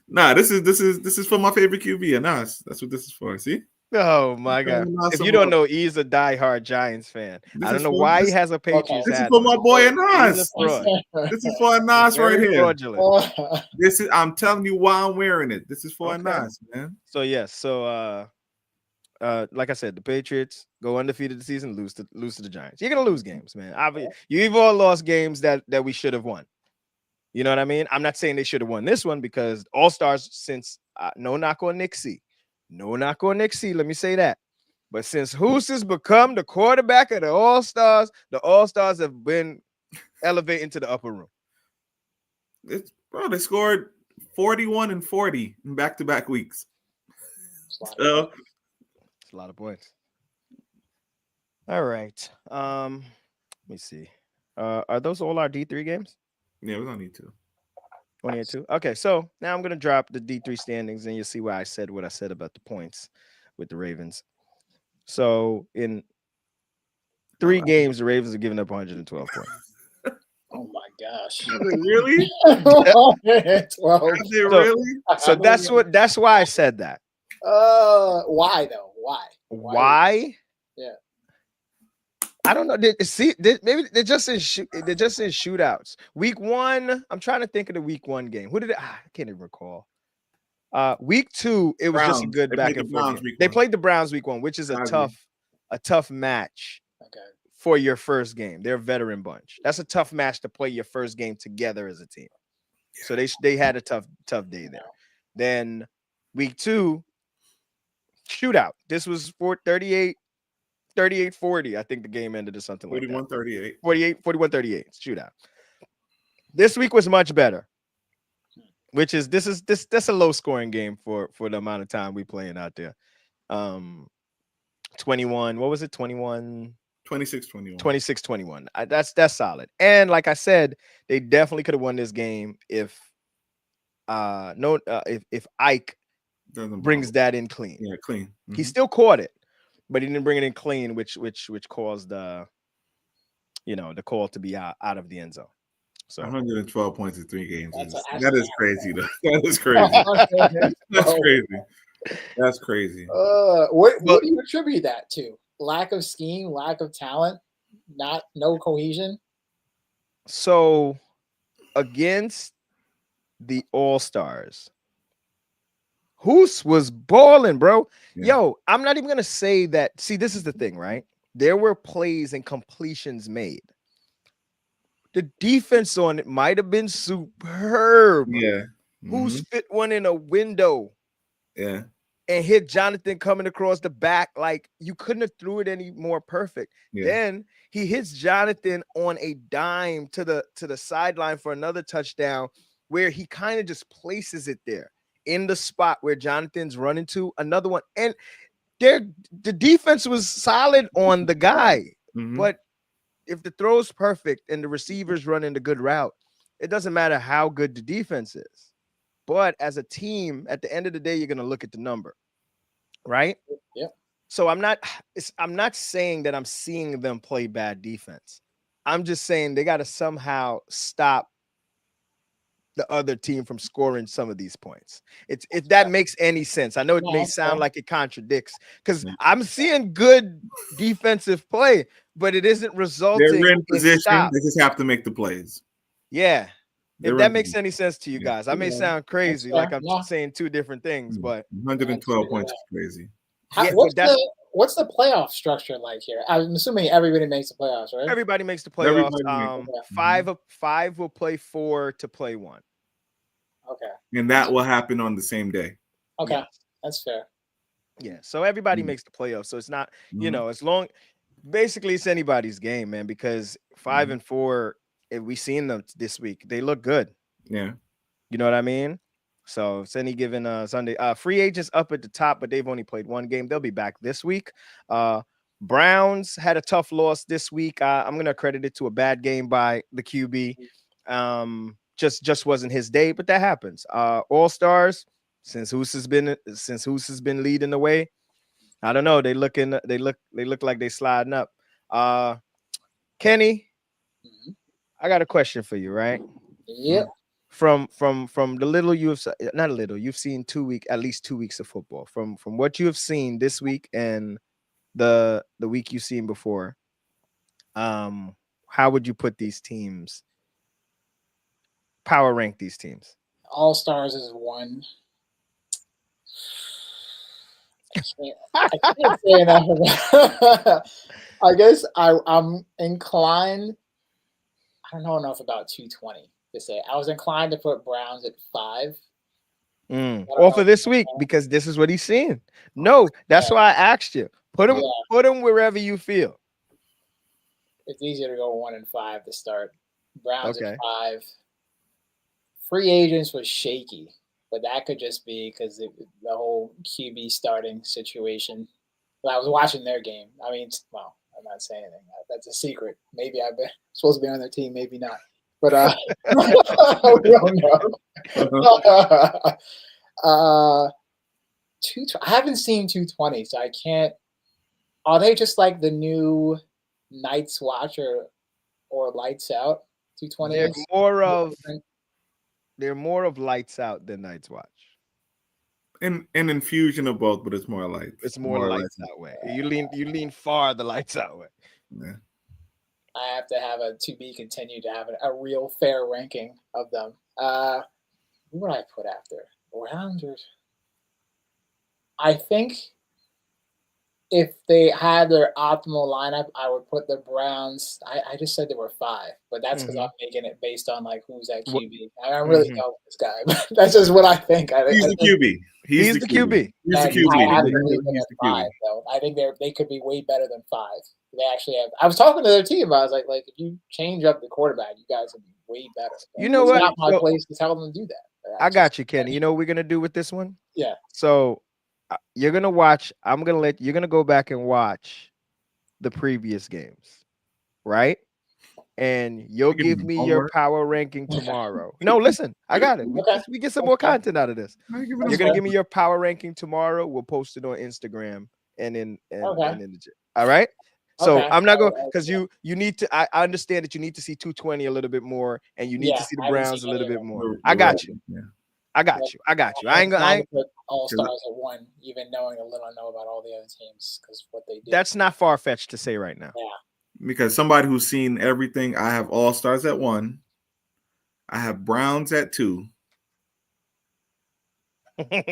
Nah, this is for my favorite QB, Nas. That's what this is for. See? Oh my God! If you don't know, he's a diehard Giants fan. I don't know why he has a Patriots hat. This is for my boy Nas. This is for Nas right here. I'm telling you why I'm wearing it. This is for Nas, man. So yes, like I said, the Patriots go undefeated the season, lose to the Giants. You're gonna lose games, man. You've all lost games that we should have won. You know what I mean? I'm not saying they should have won this one because All-Stars, since no knock on Nick C. No knock on Nick C. Let me say that. But since Hoos has become the quarterback of the All-Stars have been elevating to the upper room. They scored 41 and 40 in back-to-back weeks. It's a lot of points. All right. Let me see. Are those all our D3 games? Yeah, we don't need to. Only had 2. Okay, so now I'm gonna drop the D3 standings, and you'll see why I said what I said about the points with the Ravens. So in 3 games, the Ravens are giving up 112 points. Oh my gosh! Really? 12. Really? So that's why I said that. Why though? Why? Yeah. I don't know. Maybe they're just in shootouts. Week 1, I'm trying to think of the week 1 game. Who did it? I can't even recall. Week 2, it was Browns. just a good back and forth. They played the Browns week 1, which is a tough match for your first game. They're a veteran bunch. That's a tough match to play your first game together as a team. So they had a tough day there. Then week 2, shootout. This was 38-40. I think the game ended or something like that. 41-38. 41-38. Shootout. This week was much better. Which is that's a low scoring game for the amount of time we playing out there. 21. What was it? 21. 26-21. 26-21. That's solid. And like I said, they definitely could have won this game if Ike brings that in clean. Yeah, clean. Mm-hmm. He still caught it, but he didn't bring it in clean, which caused the call to be out of the end zone. So 112 points in 3 games. That is crazy, though. That is crazy. That's crazy. That's crazy. What do you attribute that to? Lack of scheme, lack of talent, no cohesion. So against the All-Stars, Hoos was balling, bro. Yeah. Yo, I'm not even gonna say that. See, this is the thing, right? There were plays and completions made. The defense on it might have been superb. Yeah. Who's fit one in a window? Yeah. And hit Jonathan coming across the back. Like, you couldn't have threw it any more perfect. Yeah. Then he hits Jonathan on a dime to the sideline for another touchdown, where he kind of just places it there in the spot where Jonathan's running to. Another one. And the defense was solid on the guy. But if the throw's perfect and the receiver's running the good route, it doesn't matter how good the defense is. But as a team, at the end of the day, you're going to look at the number, right? Yeah. So I'm not saying that I'm seeing them play bad defense. I'm just saying they got to somehow stop the other team from scoring some of these points. If that makes any sense. I know it may sound like it contradicts, because I'm seeing good defensive play, but it isn't resulting They're in position. Stops. They just have to make the plays. Yeah. If that makes any sense to you guys, I may sound crazy, like I'm saying two different things, but 112 points is crazy. What's the playoff structure like here? I'm assuming everybody makes the playoffs, right? Everybody makes the playoffs. Five will play 4 to play 1. Okay. And that will happen on the same day. Okay, yes. That's fair. Yeah, so everybody makes the playoffs. So it's not, as long, basically it's anybody's game, man, because 5 and 4, if we seen them this week, they look good. Yeah. You know what I mean? So it's any given Sunday. Free agents up at the top, but they've only played 1 game. They'll be back this week. Browns had a tough loss this week. I'm gonna credit it to a bad game by the QB. Just wasn't his day, but that happens. All Stars, since Hoos has been leading the way. I don't know. They look like they sliding up. Kenny, I got a question for you, right? Yep. From the little you've seen at least 2 weeks of football. From what you have seen this week and the week you've seen before, how would you put these teams? Power rank these teams. All Stars is 1. I can't say enough. I guess I'm inclined. I don't know enough about 220 to say. I was inclined to put Browns at 5. All for this week, because this is what he's seeing. No, that's why I asked you. Put him wherever you feel. It's easier to go 1 and 5 to start. Browns at 5. Free agents was shaky, but that could just be because the whole QB starting situation. But I was watching their game. I mean, well, I'm not saying anything. That's a secret. Maybe I've been supposed to be on their team, maybe not. But we don't know. I haven't seen 220, so I can't. Are they just like the new Night's Watch or Lights Out? 220. They're more of Lights Out than Night's Watch. An infusion of both, but it's more light. It's more lights that way. You lean far the Lights Out way. Yeah. I have to have a to be continued to have a real fair ranking of them. Who would I put after? Rounders. I think if they had their optimal lineup, I would put the Browns. I just said there were 5, but that's because I'm making it based on like who's at QB. I don't really know this guy, but that's just what I think. He's the QB. He's the QB. He's the QB. I think they could be way better than 5. They actually have. I was talking to their team. I was like if you change up the quarterback, you guys would be way better. You know what? It's not my place to tell them to do that. I got you, Kenny. You know what we're gonna do with this one? Yeah. So you're gonna watch. You're gonna go back and watch the previous games, right? And you'll give me your power ranking tomorrow. No, listen, I got it. We get some more content out of this. You're gonna give me your power ranking tomorrow. We'll post it on Instagram and in the gym. All right. So I'm not going because you need to. I understand that you need to see 220 a little bit more, and you need to see the Browns a little bit more. I got you. Yeah. I got you. I ain't gonna put All Stars at 1, even knowing a little I know about all the other teams because what they do. That's not far fetched to say right now. Yeah. Because somebody who's seen everything, I have All Stars at 1. I have Browns at 2.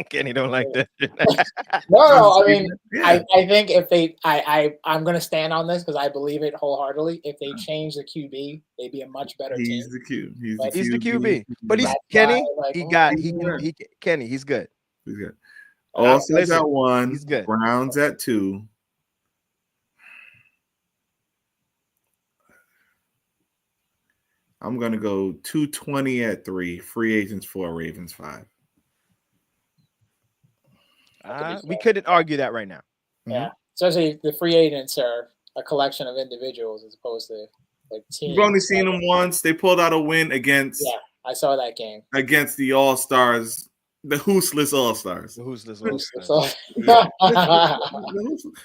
Kenny don't like that. No, I mean, Yeah. I think if they, I'm going to stand on this because I believe it wholeheartedly. If they change the QB, they'd be a much better He's team. the Q. He's But the He's the QB. QB, but he's That's Kenny. why, like, He got He's good. Kenny. He's good. He's good. Allstars Listen, at 1. he's good. Browns at 2. I'm gonna go 220 at 3. Free agents 4. Ravens 5. We couldn't argue that right now. yeah, especially the free agents are a collection of individuals as opposed to like teams. We've only seen them once. They pulled out a win against I saw that game. against the All Stars, the Hoosless All Stars. Who's this? So, Yeah.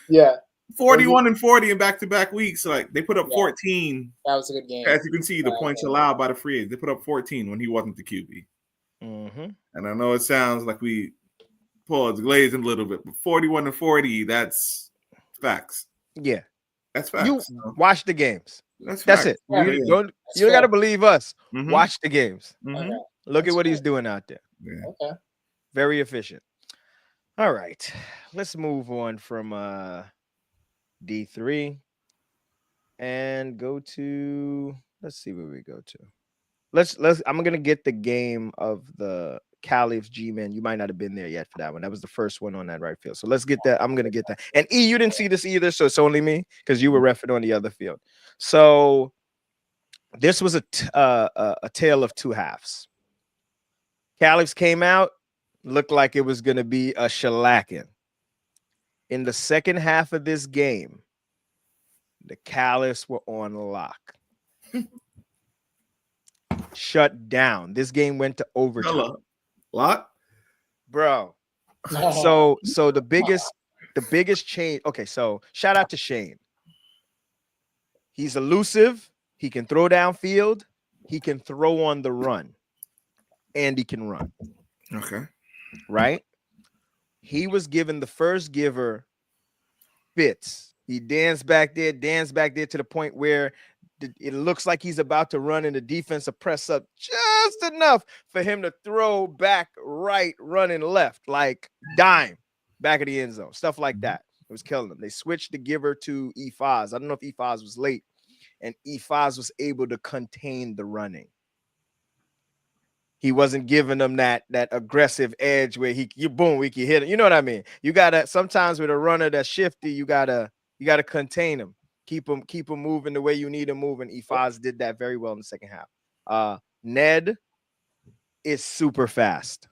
yeah, 41 and 40 in back-to-back weeks. Like they put up 14. that was a good game. As you can see, the points allowed by the free agent. They put up 14 when he wasn't the QB. Mm-hmm. And I know it sounds like we pause glazing a little bit, but 41 and 40, that's facts. Yeah. That's facts. You watch the games. That's it. Yeah. You don't got to believe us. Mhm. Watch the games. Mhm. Okay. Look at what he's doing out there. Yeah. Okay. Very efficient. All right. Let's move on from D3 and go to, let's see where we go to. I'm gonna get the game of the Caliphs G-Men. You might not have been there yet for that one. That was the first one on that right field. So let's get that. I'm gonna get that. And E, you didn't see this either, so it's only me because you were reffing on the other field. So this was a tale of two halves. Caliphs came out, looked like it was gonna be a shellacking. In the second half of this game, the Caliphs were on lock. Shut down. This game went to overtime. Hello. Lot? Bro. So the biggest change. Okay, so shout out to Shane. He's elusive. He can throw downfield. He can throw on the run. And he can run. Okay. Right? He was given the first giver fits. He danced back there to the point where it looks like he's about to run and the defensive press up just enough for him to throw back right, running left, like dime back of the end zone, stuff like that. It was killing them. They switched the giver to E5s. I don't know if E5s was late, and E5s was able to contain the running. He wasn't giving them that aggressive edge where we can hit him. You know what I mean? You gotta sometimes with a runner that's shifty, you gotta contain him. Keep him moving the way you need him moving. E5s did that very well in the second half. Ned is super fast.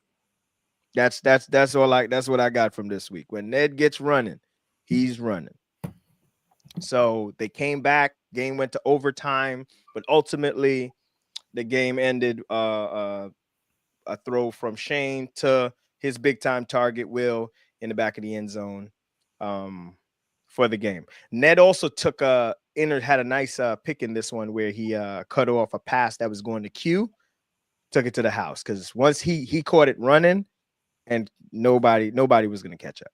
That's what I got from this week. When Ned gets running, he's running. So they came back. Game went to overtime, but ultimately the game ended a throw from Shane to his big time target Will in the back of the end zone. For the game. Ned also took had a nice pick in this one where he cut off a pass that was going to Q, took it to the house because once he caught it running and nobody was going to catch up.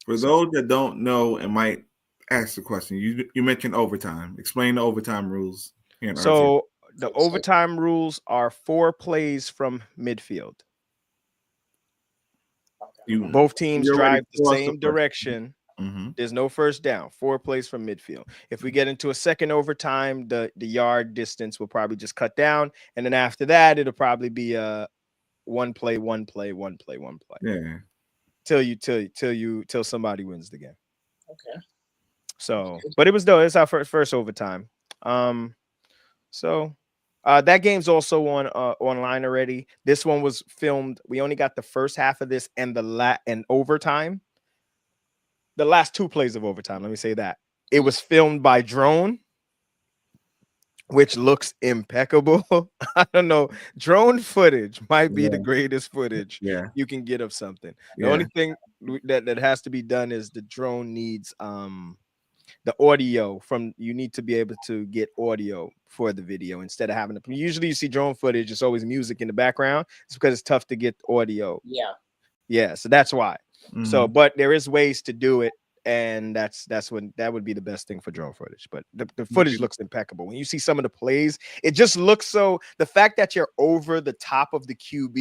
For those that don't know and might ask the question, you mentioned overtime. Explain the overtime rules. So the overtime rules are 4 plays from midfield. Both teams drive the same direction. Mm-hmm. There's no first down. 4 plays from midfield. If we get into a second overtime, the yard distance will probably just cut down, and then after that, it'll probably be one play. Yeah. Till somebody wins the game. Okay. So, but it was though. It's our first overtime. So that game's also on online already. This one was filmed. We only got the first half of this and and overtime. The last 2 plays of overtime, let me say that. It was filmed by drone, which looks impeccable. I don't know. Drone footage might be the greatest footage you can get of something. The only thing that has to be done is the drone needs the audio you need to be able to get audio for the video instead of having to. Usually you see drone footage, it's always music in the background. It's because it's tough to get audio. Yeah, so that's why. Mm-hmm. So, but there is ways to do it, and that would be the best thing for drone footage. But the footage looks impeccable. When you see some of the plays, it just looks so. The fact that you're over the top of the QB,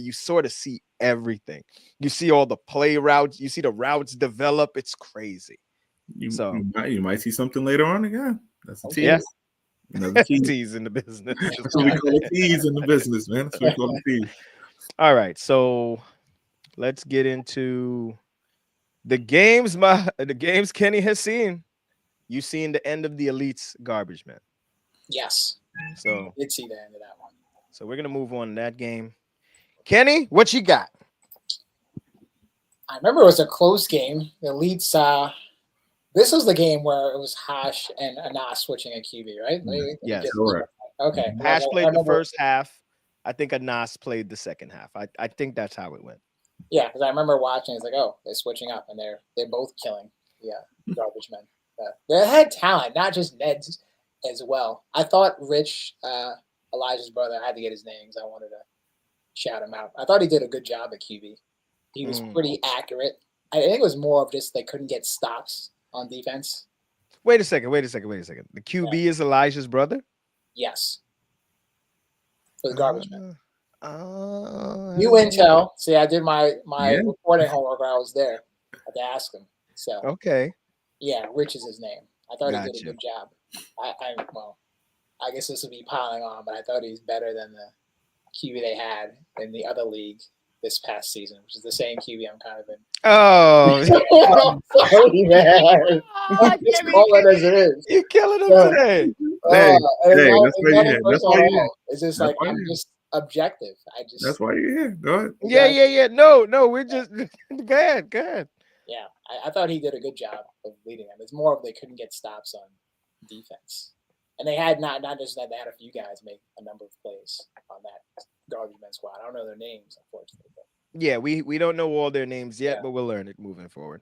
you sort of see everything. You see all the play routes. You see the routes develop. It's crazy. You, So you might see something later on again. That's a tease. yeah. Another tease. Tease in the business. That's what we call a tease in the business, man. That's what we call a tease. All right, so let's get into the games. The games Kenny has seen. You seen the end of the Elites garbage, man. Yes. So I did see the end of that one. So we're gonna move on to that game. Kenny, what you got? I remember it was a close game. The Elites. This was the game where it was Hash and Anas switching a QB, right? Yes, correct. Okay. Hash played the first half. I think Anas played the second half. I think that's how it went. Yeah, because I remember watching. It's like, oh, they're switching up, and they're both killing. Yeah, garbage men. They had talent, not just Ned's as well. I thought Rich, Elijah's brother, I had to get his name because I wanted to shout him out. I thought he did a good job at QB. He was pretty accurate. I think it was more of just they couldn't get stops on defense. Wait a second. The QB is Elijah's brother? Yes. For the garbage man. You intel. See, I did my reporting homework when I was there. I had to ask him. So okay. Yeah, Rich is his name. I thought he did a good job. I guess this would be piling on, but I thought he's better than the QB they had in the other league this past season, which is the same QB I'm kind of in. Oh, sorry, man. Just call it as it is. You're killing him today. Hey, that's why you're here. That's why you're here. It's just like I'm just objective. That's why you're here. Go ahead. Yeah. No, we're just go ahead. Yeah, I thought he did a good job of leading them. It's more of they couldn't get stops on defense, and they had not just that, they had a few guys make a number of plays on that garbage man squad. I don't know their names, unfortunately. But yeah, we don't know all their names yet, but we'll learn it moving forward.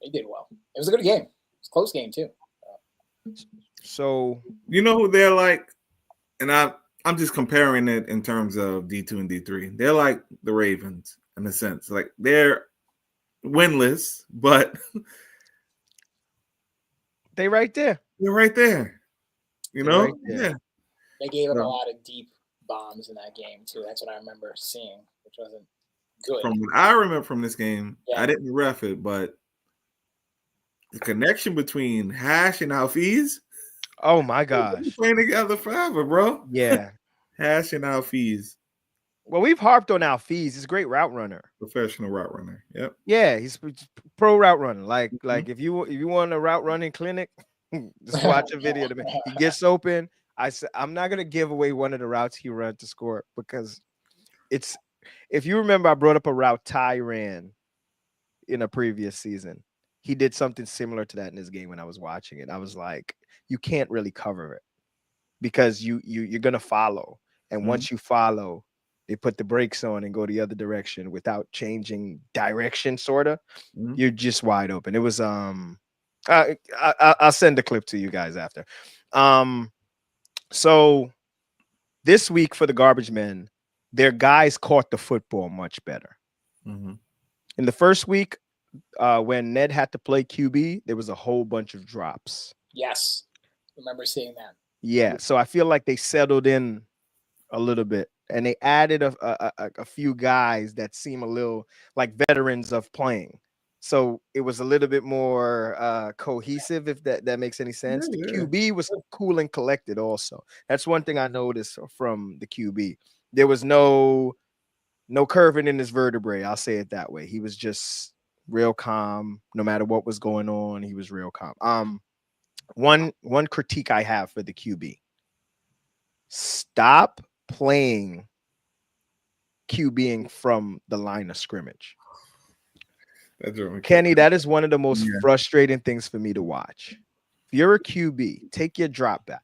They did well. It was a good game. It was a close game too. So you know who they're like, and I'm just comparing it in terms of D2 and D3. They're like the Ravens in a sense. Like they're winless, but they right there. They're right there. You know? Right there. Yeah. They gave up a lot of deep bombs in that game too. That's what I remember seeing, which wasn't good. From what I remember from this game, I didn't ref it, but the connection between Hash and Alfiz. Oh my gosh. Playing together forever, bro. Yeah. Hash and Alfiz. Well, we've harped on Alfiz. He's a great route runner. Professional route runner. Yep. Yeah, he's pro route runner. Like if you want a route running clinic, just watch a video. He gets open. I'm not gonna give away one of the routes he ran to score because it's. If you remember, I brought up a route Ty ran in a previous season. He did something similar to that in this game when I was watching it. I was like, you can't really cover it because you're gonna follow, and once you follow, they put the brakes on and go the other direction without changing direction. Sorta, you're just wide open. It was I'll send the clip to you guys after. So this week for the garbage men, their guys caught the football much better. In the first week, when Ned had to play QB, there was a whole bunch of drops. Yes, I remember seeing that. Yeah, so I feel like they settled in a little bit, and they added a few guys that seem a little like veterans of playing. So it was a little bit more cohesive, if that makes any sense. The QB was cool and collected also. That's one thing I noticed from the QB. There was no curving in his vertebrae. I'll say it that way. He was just real calm. No matter what was going on, he was real calm. One critique I have for the QB. Stop playing QBing from the line of scrimmage. Kenny, that is one of the most frustrating things for me to watch. If you're a QB, take your drop back.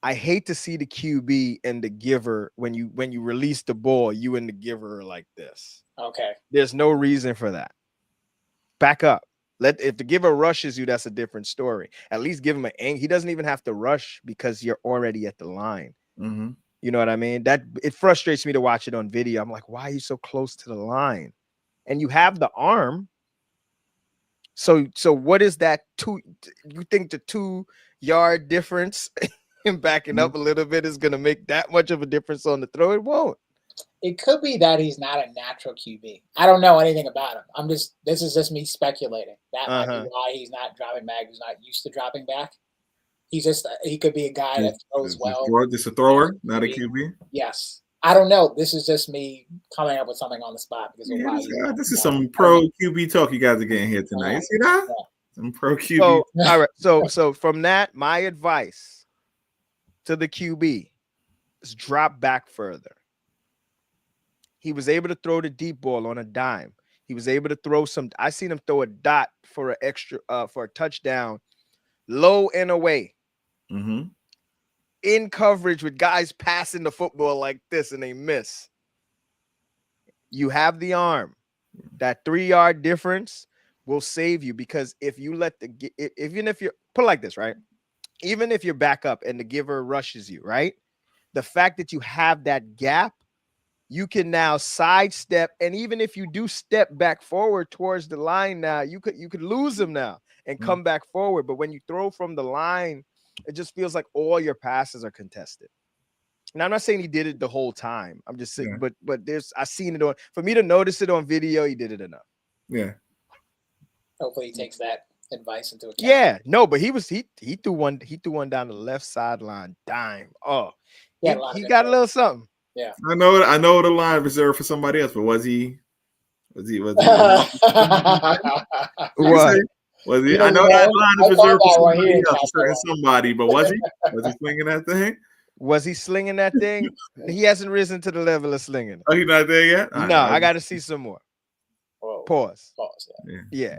I hate to see the QB and the giver when you release the ball, you and the giver are like this. Okay. There's no reason for that. Back up. If the giver rushes you, that's a different story. At least give him an angle. He doesn't even have to rush because you're already at the line. You know what I mean? That it frustrates me to watch it on video. I'm like, why are you so close to the line? And you have the arm. So what is that? You think the 2-yard difference in backing up a little bit is going to make that much of a difference on the throw? It won't. It could be that he's not a natural QB. I don't know anything about him. This is just me speculating. That might be why he's not dropping back. He's not used to dropping back. He could be a guy that throws well. Just a thrower, not a QB. Yes. I don't know. This is just me coming up with something on the spot because of why. This is some pro QB talk you guys are getting here tonight. You see that? Yeah. Some pro QB. So, all right. So from that, my advice to the QB is drop back further. He was able to throw the deep ball on a dime. He was able to throw some. I seen him throw a dot for for a touchdown, low and away, in coverage with guys passing the football like this and they miss. You have the arm. That 3-yard difference will save you, because if you let even if you're put it like this, right? Even if you're back up and the giver rushes you, right? The fact that you have that gap, you can now sidestep, and even if you do step back forward towards the line, now you could lose him now and come back forward. But when you throw from the line, it just feels like all your passes are contested. And I'm not saying he did it the whole time. I'm just saying, but I seen it on. For me to notice it on video, he did it enough. Yeah. Hopefully, he takes that advice into account. Yeah, no, but he threw one down the left sideline dime. Oh, he got a little something. Yeah, I know the line reserved for somebody else, but was he? Was he? What? I know that line is reserved for somebody else, certain somebody, but was he? Was he slinging that thing? Was he slinging that thing? He hasn't risen to the level of slinging it. Oh, he's not there yet? No, I got to see some more. Whoa. Pause. Yeah.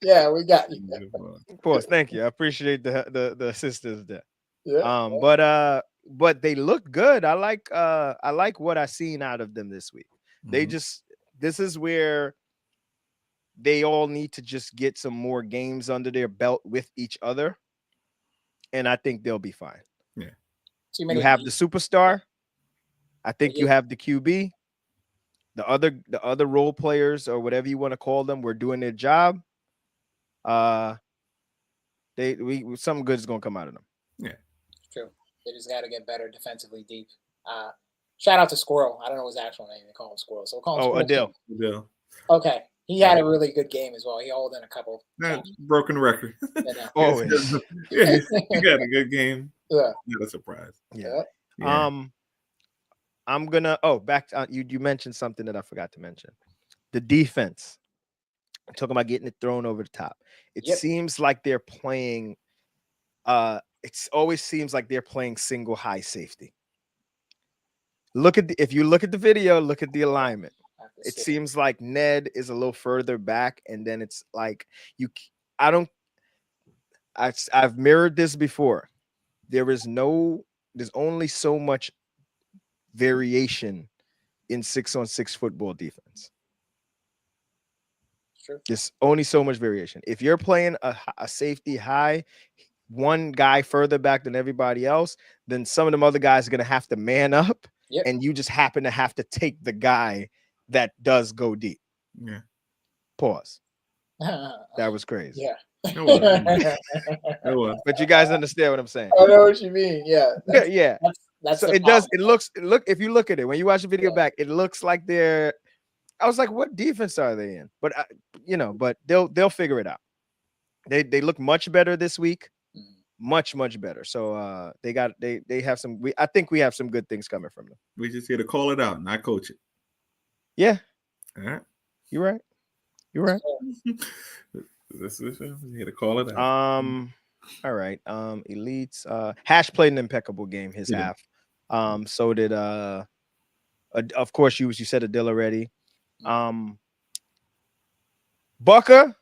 Yeah, we got you. Pause. Thank you. I appreciate the assistance there. Yeah. But they look good. I like what I seen out of them this week. This is where they all need to just get some more games under their belt with each other, and I think they'll be fine. Yeah. You have the superstar. I think you have the QB. The other role players, or whatever you want to call them, were doing their job. Something good is gonna come out of them. Yeah, true. They just got to get better defensively deep. Shout out to Squirrel. I don't know his actual name. They call him Squirrel. So we'll call him Adele. Okay. He had a really good game as well. He held in a couple. Broken record. Always. Yeah, he got a good game. Yeah. Not a surprise. Yeah. I'm gonna back to, you mentioned something that I forgot to mention. The defense. I'm talking about getting it thrown over the top. It seems like they're playing it always seems like they're playing single high safety. If you look at the video, look at the alignment. It seems like Ned is a little further back, and then it's like I've mirrored this before. There's only so much variation in 6-on-6 football defense. Sure. There's only so much variation. If you're playing a safety high, one guy further back than everybody else, then some of them other guys are going to have to man up, and you just happen to have to take the guy that does go deep. Yeah. Pause. That was crazy. Yeah. It was. But you guys understand what I'm saying. I know what you mean. Yeah. Yeah. That's so it does. It looks. If you look at it, when you watch the video back, it looks like they're. I was like, what defense are they in? But but they'll figure it out. They look much better this week. Much better. So they have some. I think we have some good things coming from them. We just here to call it out, not coach it. Yeah. All right. You're right. This is here to call it out. All right. Elites. Hash played an impeccable game. His half. So did of course you said Adil already. Bucker.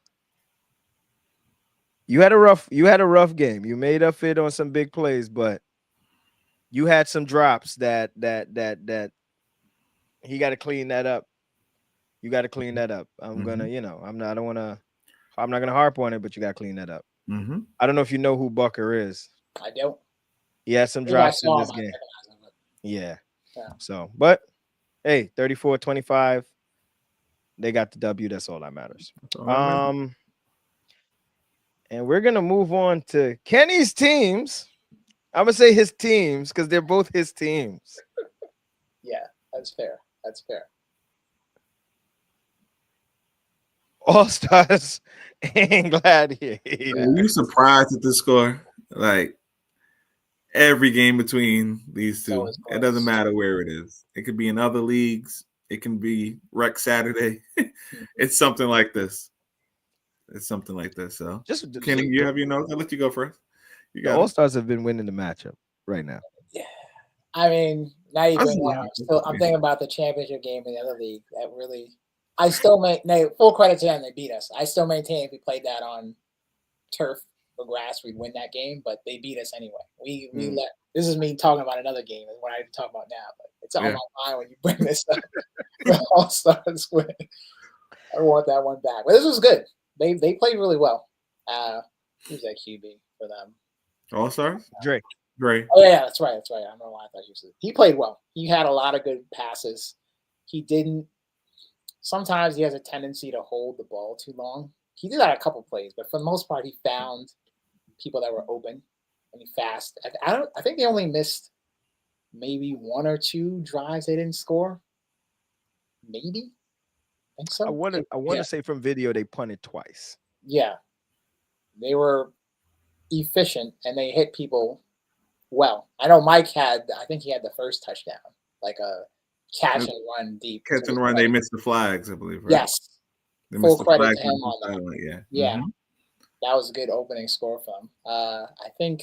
You had a rough game. You made up fit on some big plays, but you had some drops that he got to clean that up. You got to clean that up. I'm not gonna harp on it, but you got to clean that up. I don't know if you know who Bucker is. I don't. He had some drops in this game. Yeah. So, but hey, 34-25. They got the W. That's all that matters. And we're gonna move on to Kenny's teams. I'm gonna say his teams because they're both his teams. Yeah, that's fair. That's fair. All Stars and Gladiators. Were you surprised at the score? Like every game between these So two, is it doesn't close. matter where it is. It could be in other leagues. It can be Rec Saturday. It's something like this. It's something like this. So, Just Kenny, you have your notes. I'll let you go first. You the got All it. Stars have been winning the matchup right now. Yeah. I mean, now you I bring see that how- up. Still, I'm thinking about the championship game in the other league. That really, I still full credit to them. They beat us. I still maintain if we played that on turf or grass, we'd win that game. But they beat us anyway. We let. This is me talking about another game. Is what I talk about now. But it's on my mind when you bring this up. The All Stars win. I want that one back. But this was good. They played really well. Who's that QB for them? All Stars? Drake. Dre. Oh yeah, that's right. That's right. I don't know why I thought you said he played well. He had a lot of good passes. He didn't. Sometimes he has a tendency to hold the ball too long. He did that a couple plays, but for the most part, he found people that were open and he fast. I think they only missed maybe one or two drives they didn't score. Maybe. I think so. I want to say from video they punted twice. Yeah. They were efficient and they hit people well. I know Mike I think he had the first touchdown, like a catch and run deep. Catch and run. They missed the flags, I believe. Right? Yes. They Full missed the credit flags to him on on the that. sideline, yeah. Yeah. Mhm. That was a good opening score for him. I think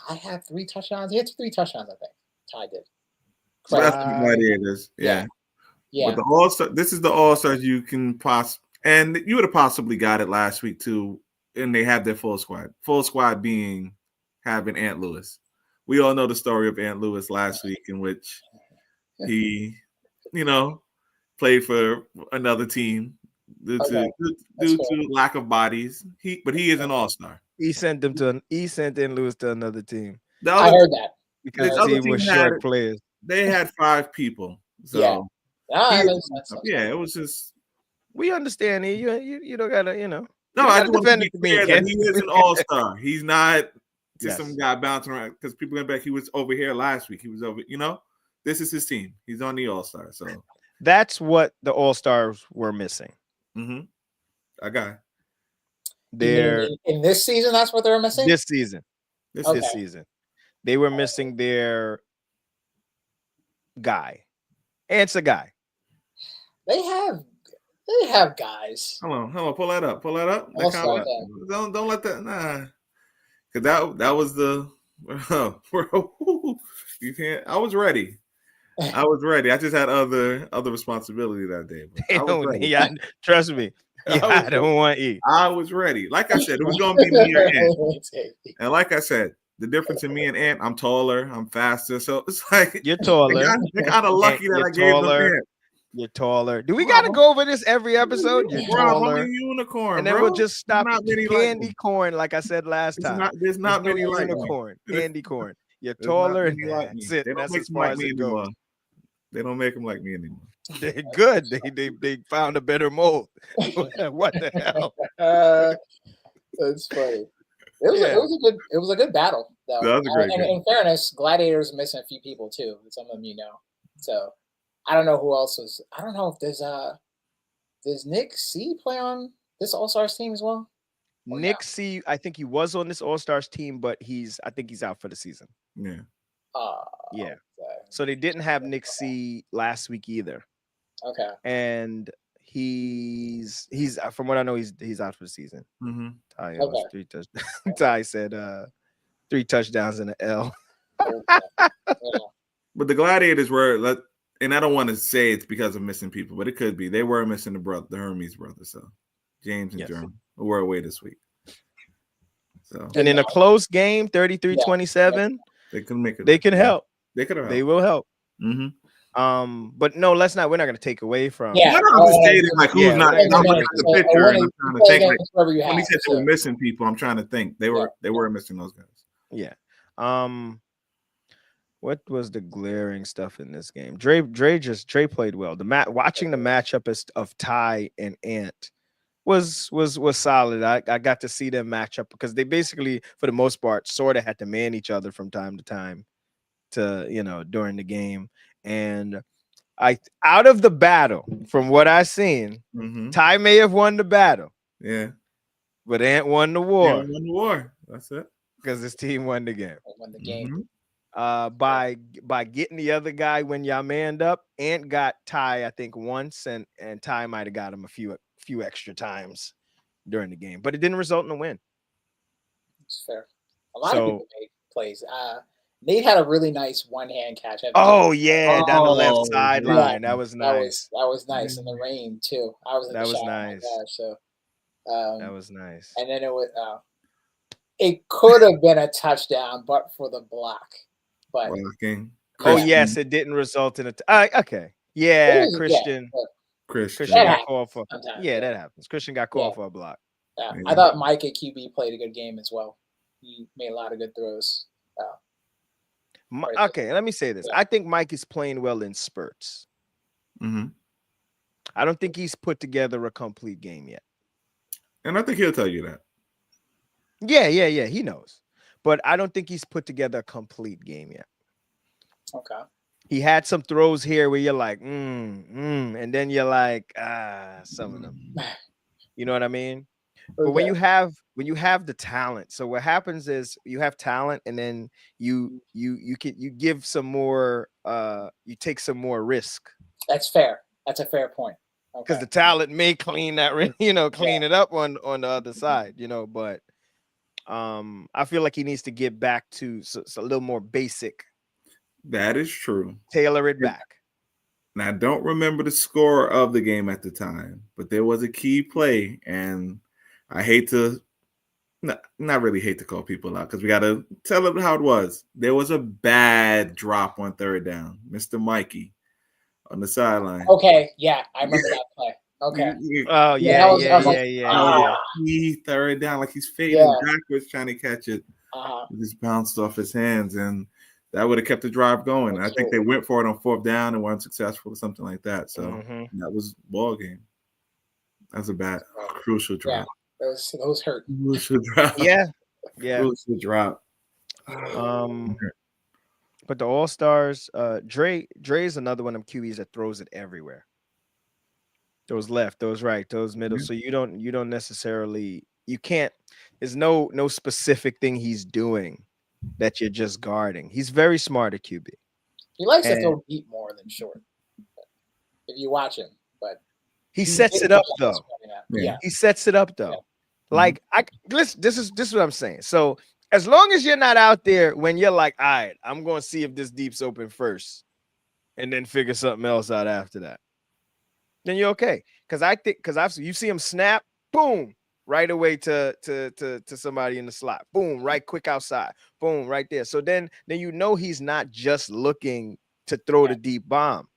Ty had 3 touchdowns. He had 3 touchdowns, I think. Ty did. So that's the Gladiators. Yeah. Yeah. But the All Star, this is the All Stars you can and you would have possibly got it last week too. And they have their full squad. Full squad being having Ant Lewis. We all know the story of Ant Lewis last week, in which he, played for another team due to lack of bodies. But he is an All Star. He sent in Lewis to another team. I heard that because the team was short players. They had 5 people. So yeah, that makes sense. Yeah, it was just. We understand it. You don't gotta, No, I just want to be clear that he is an all-star. He's not just some guy bouncing around because people going back. He was over here last week. He was over. This is his team. He's on the all-star. So that's what the all-stars were missing. Mm-hmm. I got it. They're in this season. That's what they were missing. This season. This season, they were missing their guy. Answer guy. They have guys. Hold on. Pull that up. Don't let that. Nah, because that was the. You can't. I was ready. I just had other responsibility that day. Yeah, trust me. Yeah, I don't want E. I was ready. Like I said, it was gonna be me or Ant. And like I said, the difference in me and Ant, I'm taller, I'm faster. So it's like you're taller. You're kind of lucky that I gave them Ant. You're taller. Do we got to go over this every episode? You're taller. I'm a unicorn, and then we'll just stop at candy corn, like I said last time. There's not many unicorn. Candy corn. You're taller, and that's it. That's as far as it goes. They don't make them like me anymore. They're good. They found a better mold. What the hell? That's funny. It was a good battle though. That was a great game. In fairness, Gladiators are missing a few people too. Some of them So I don't know who else was. I don't know if does Nick C play on this All Stars team as well? Nick C, I think he was on this All Stars team, but I think he's out for the season. Yeah. Yeah. Okay. So they didn't have Nick C last week either. Okay. And he's from what I know, he's out for the season. Mm-hmm. Ty, Ty said 3 touchdowns and an L. But the Gladiators were, and I don't want to say it's because of missing people, but it could be. They were missing the Hermes brothers, so James and Jeremy were away this week. So and in a close game, 33-27, they can make it. They can help. They could have. They will help. Mm-hmm. But no, we're not going to take away from. Yeah, I'm just stating like who's not. I'm looking at the picture and I'm trying to think. Like, when he said they were missing people, I'm trying to think. They were missing those guys. Yeah. What was the glaring stuff in this game? Dre played well. Watching the matchup of Ty and Ant was solid. I got to see them match up because they basically, for the most part, sort of had to man each other from time to time during the game. And out of the battle, from what I've seen, Ty may have won the battle. Yeah. But Ant won the Yeah, war won the war. That's it. because his team won the game. Won the game. By getting the other guy when y'all manned up, Ant got Ty, I think, once, and Ty might have got him a few extra times during the game, but it didn't result in a win. It's fair. A lot of people made plays. Nate had a really nice one-hand catch. Down the left sideline. Yeah, That was nice. That was nice in the rain too. I was in the shower. Nice. So That was nice. And then it could have been a touchdown, but for the block. But blocking. Yes, it didn't result in a. Okay, yeah, Christian got called for. That happens. Christian got called for a block. Yeah. I thought Mike at QB played a good game as well. He made a lot of good throws. Okay, let me say this. I think Mike is playing well in spurts. I don't think he's put together a complete game yet. And I think he'll tell you that. Yeah. He knows. But I don't think he's put together a complete game yet. Okay. He had some throws here where you're like, and then you're like, some of them. You know what I mean? But when you have the talent, so what happens is you have talent, and then you give some more, you take some more risk. That's fair. That's a fair point. Because the talent may clean that, clean it up on the other side, but I feel like he needs to get back to a little more basic. That is true. Tailor it back. And I don't remember the score of the game at the time, but there was a key play, and I hate to, not really hate to call people out because we got to tell them how it was. There was a bad drop on third down. Mr. Mikey on the sideline. Okay, yeah, I remember that play. Okay. Oh, yeah. He third down, like he's fading backwards trying to catch it. It just bounced off his hands, and that would have kept the drive going. I think they went for it on fourth down and weren't successful or something like that. So that was ball game. That's a bad, crucial drop. Yeah, those hurt. Crucial drop. Yeah. Crucial drop. But the All-Stars, Dre is another one of them QBs that throws it everywhere. Those left, those right, those middle. So you don't necessarily, you can't, there's no specific thing he's doing that you're just guarding. He's very smart at QB. He likes to throw deep more than short. If you watch him, but he sets it up though. Yeah. He sets it up though. Yeah. Like this is what I'm saying. So as long as you're not out there when you're like, all right, I'm going to see if this deep's open first and then figure something else out after that, then you're okay. Because you see him snap, boom, right away to somebody in the slot, boom, right quick outside, boom, right there. So then he's not just looking to throw the deep bomb.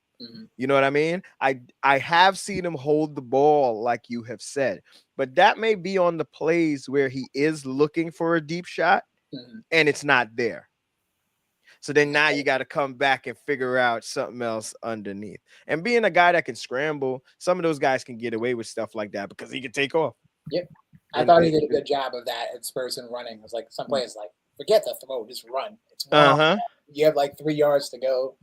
You know what I mean? I have seen him hold the ball like you have said, but that may be on the plays where he is looking for a deep shot and it's not there. So then now you got to come back and figure out something else underneath. And being a guy that can scramble, some of those guys can get away with stuff like that because he can take off. Yep. I thought he did a good job of that at Spurs and running. It was like some players like, forget the throw, just run. It's wrong. You have like 3 yards to go.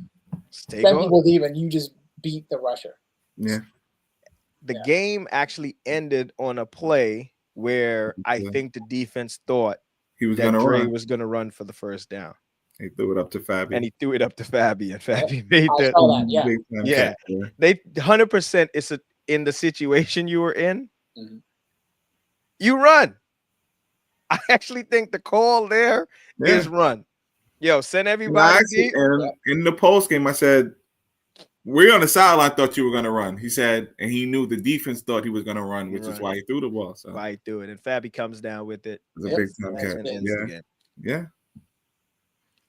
10 people leave and you just beat the rusher. Yeah. The game actually ended on a play where I think the defense thought Dre was going to run for the first down. He threw it up to Fabi. And he threw it up to Fabi. And Fabi made that. Yeah. They 100% it's in the situation you were in. You run. I actually think the call there is run. Yo, send everybody. In the post game, I said, we're on the sideline thought you were going to run. He said, and he knew the defense thought he was going to run, which is why he threw the ball. So why he threw it. And Fabi comes down with it. It's a big time catch. Yeah.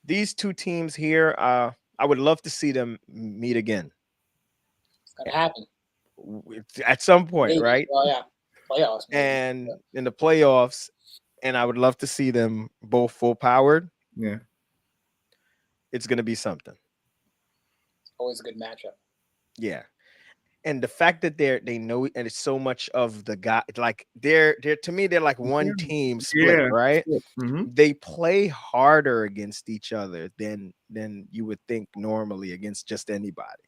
These two teams here, I would love to see them meet again. It's going to happen. At some point, Maybe. right? Oh, yeah. Playoffs. Maybe. And in the playoffs, and I would love to see them both full powered. Yeah. It's going to be something. Always a good matchup. Yeah. And the fact that they know, and it's so much of the guy, like they're to me, they're like one team split, Yeah. right? Mhm. They play harder against each other than you would think normally against just anybody.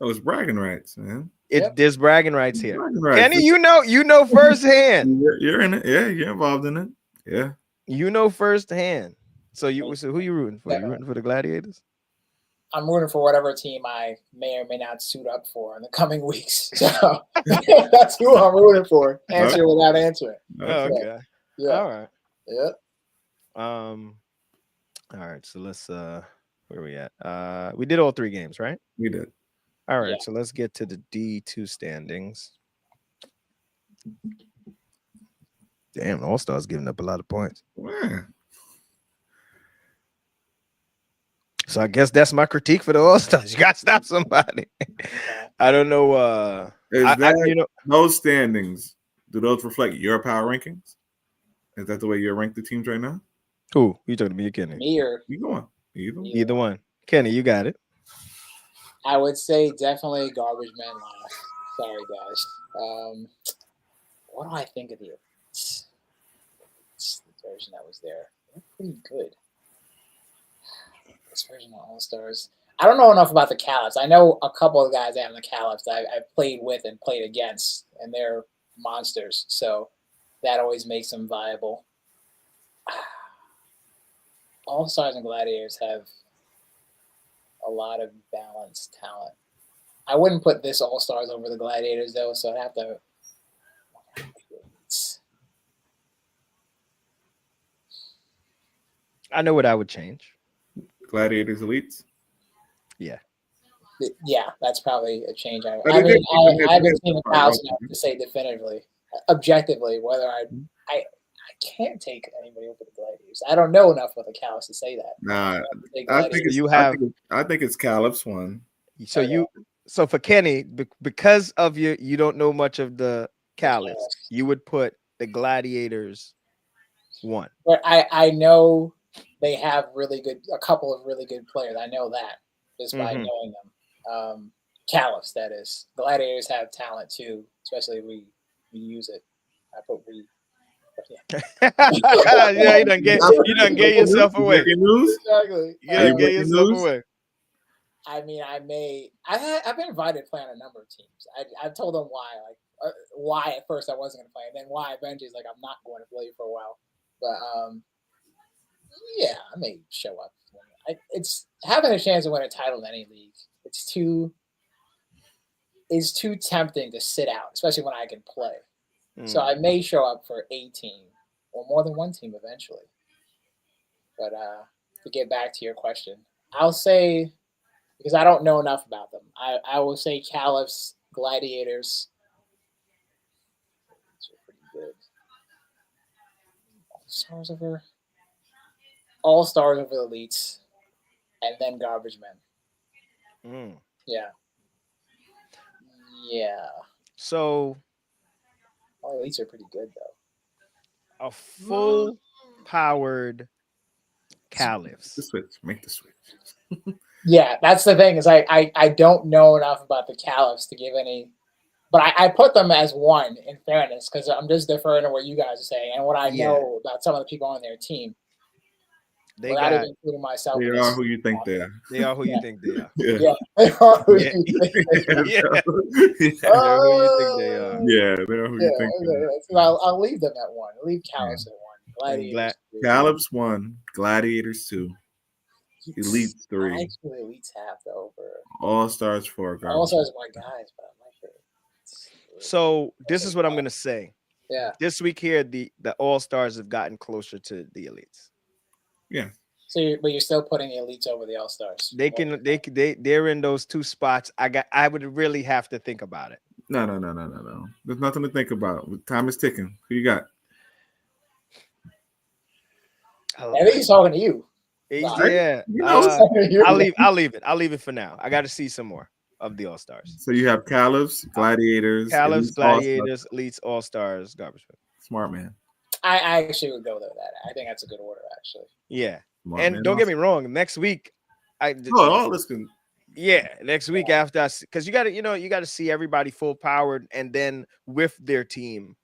Oh, it's bragging rights, man. There's bragging rights here. Bragging rights. Kenny, you know firsthand. You're in it. Yeah, you're involved in it. Yeah. You know firsthand. So who you rooting for? You rooting for the Gladiators? I'm rooting for whatever team I may or may not suit up for in the coming weeks. So that's who I'm rooting for. Answer without answering. Okay. Yeah. All right. Yeah. All right. So let's where are we at? We did all 3 games, right? We did. All right. Yeah. So let's get to the D2 standings. Damn, All Stars giving up a lot of points. Wow. So I guess that's my critique for the All Stars. You got to stop somebody. I don't know. Those standings, do those reflect your power rankings? Is that the way you rank the teams right now? Who? You talking to me or Kenny? Me or You go on. Either one. Kenny, you got it. I would say definitely Garbage Man last. Sorry, guys. What do I think of the version that was there? They're pretty good. This version of All Stars. I don't know enough about the Caliphs. I know a couple of guys out in the Caliphs I've played with and played against, and they're monsters. So that always makes them viable. All Stars and Gladiators have a lot of balanced talent. I wouldn't put this All Stars over the Gladiators though, so I'd have to. I know what I would change. Gladiators Elites. Yeah. Yeah, that's probably a change. I But mean, I haven't is seen the house enough to say definitively, objectively, whether I can't take anybody over the Gladiators. I don't know enough about the Caliphs to say that. Nah, I think it's Caliph's one. So for Kenny, because of you don't know much of the Caliphs, you would put the Gladiators 1. But I know they have a couple of really good players. I know that just by knowing them. Caliphs, that is. Gladiators have talent too, especially if we use it. I put we. Yeah, you done get yourself away. Exactly. You done get yourself away. I mean, I've been invited to play on a number of teams. I've told them why at first I wasn't going to play, and then why eventually is like I'm not going to play for a while. But yeah, I may show up. It's having a chance to win a title in any league. It's too tempting to sit out, especially when I can play. So I may show up for a team or more than one team eventually. But to get back to your question, I'll say, because I don't know enough about them, I will say Caliphs, Gladiators. These are pretty good. All Stars over Elites, and then Garbage Men. Yeah. So all Elites are pretty good though. A full powered Caliphs. Make the switch. Yeah, that's the thing, is I don't know enough about the Caliphs to give any, but I put them as 1 in fairness, because I'm just deferring to what you guys are saying and what I know about some of the people on their team. They got including myself. They are who you think they are. They are who you think they are. Yeah. They are who you think they are. They're who you think they are. Yeah, they're who you think they are. So I'll leave them at 1. I'll leave Caliphs at 1. Gladiators. Caliphs 1, Gladiators 2, Elites 3. I actually Elites half over. All Stars 4. All Stars my guys, but I'm like it. So this is what I'm gonna say. Yeah. This week here, the All Stars have gotten closer to the Elites. Yeah. So, but you're still putting the Elites over the All Stars. They're in those 2 spots. I would really have to think about it. No. There's nothing to think about. Time is ticking. Who you got? I think he's talking to you. Yeah. I'll leave it for now. I got to see some more of the All Stars. So you have Caliphs, Gladiators, Gladiators, Elites, All Stars, Garbage Men. Smart man. I actually would go with that. I think that's a good order, actually. Yeah. Smart and man, don't get me wrong. Next week, all this can Yeah, next week after us, because you got to, you got to see everybody full powered and then with their team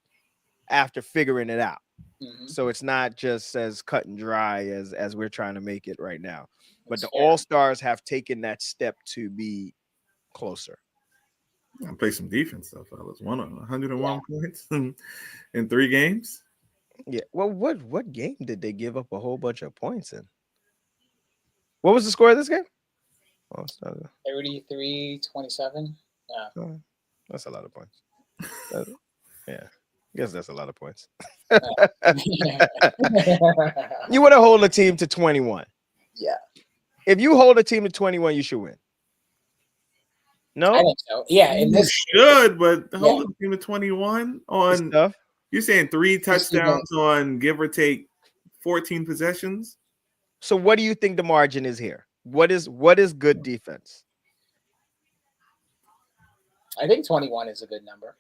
after figuring it out. Mhm. So it's not just as cut and dry as we're trying to make it right now. But That's the fair. All Stars have taken that step to be closer. I play some defense though, fellas. 101 points in 3 games. Yeah. Well, what game did they give up a whole bunch of points in? What was the score of this game? Oh, it's not 33-27. that's a lot of points. Yeah, I guess that's a lot of points. Yeah. You want to hold a team to 21. Yeah. If you hold a team to 21, you should win. I No, think so. Yeah, in You this should, but hold the team at 21 it's on. tough. You're saying 3 Just keep touchdowns on give or take 14 possessions. So what do you think the margin is here? What is good defense? I think 21 is a good number.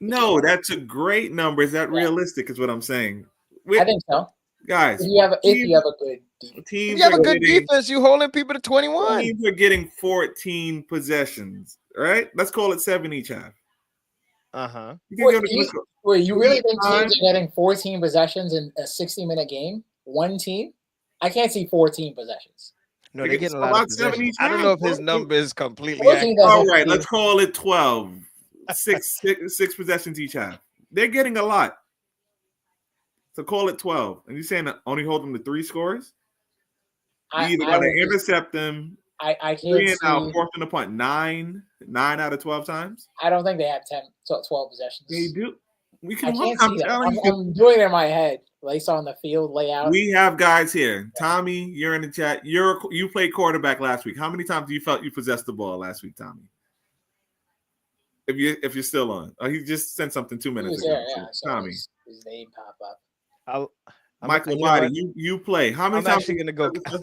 No, that's a great number. Is that realistic? Is what I'm saying. I think so. Guys, If you have a good defense. If teams you have are a good getting, defense, you holding people to 21. teams are getting 14 possessions. Right? Let's call it 7 each half. Uh-huh. You think you're gonna Wait, you really think time? teams are getting 14 possessions in a 60-minute game? One team? I can't see 14 possessions. No, they're getting a It's lot of about 7 possessions. each I don't half, know if bro. his number is completely 14 accurate. doesn't All right, seem- let's call it 12. Six possessions each half. They're getting a lot. So call it 12. And you're saying that only hold them to 3 scores? You either I got to would just- intercept them I 3 can't and out, see. fourth and a punt, 9 out of 12 times. I don't think they have 10, 12 possessions. They do. We I can look. can't I'm see that. telling you. I'm doing it in my head. Based on the field layout. We have guys here. Tommy, you're in the chat. You played quarterback last week. How many times do you felt you possessed the ball last week, Tommy? If you're still on, he just sent something 2 He minutes was ago. there, yeah. So Tommy, his name pop up. Michael you know what? Labate, you play. How many I'm times?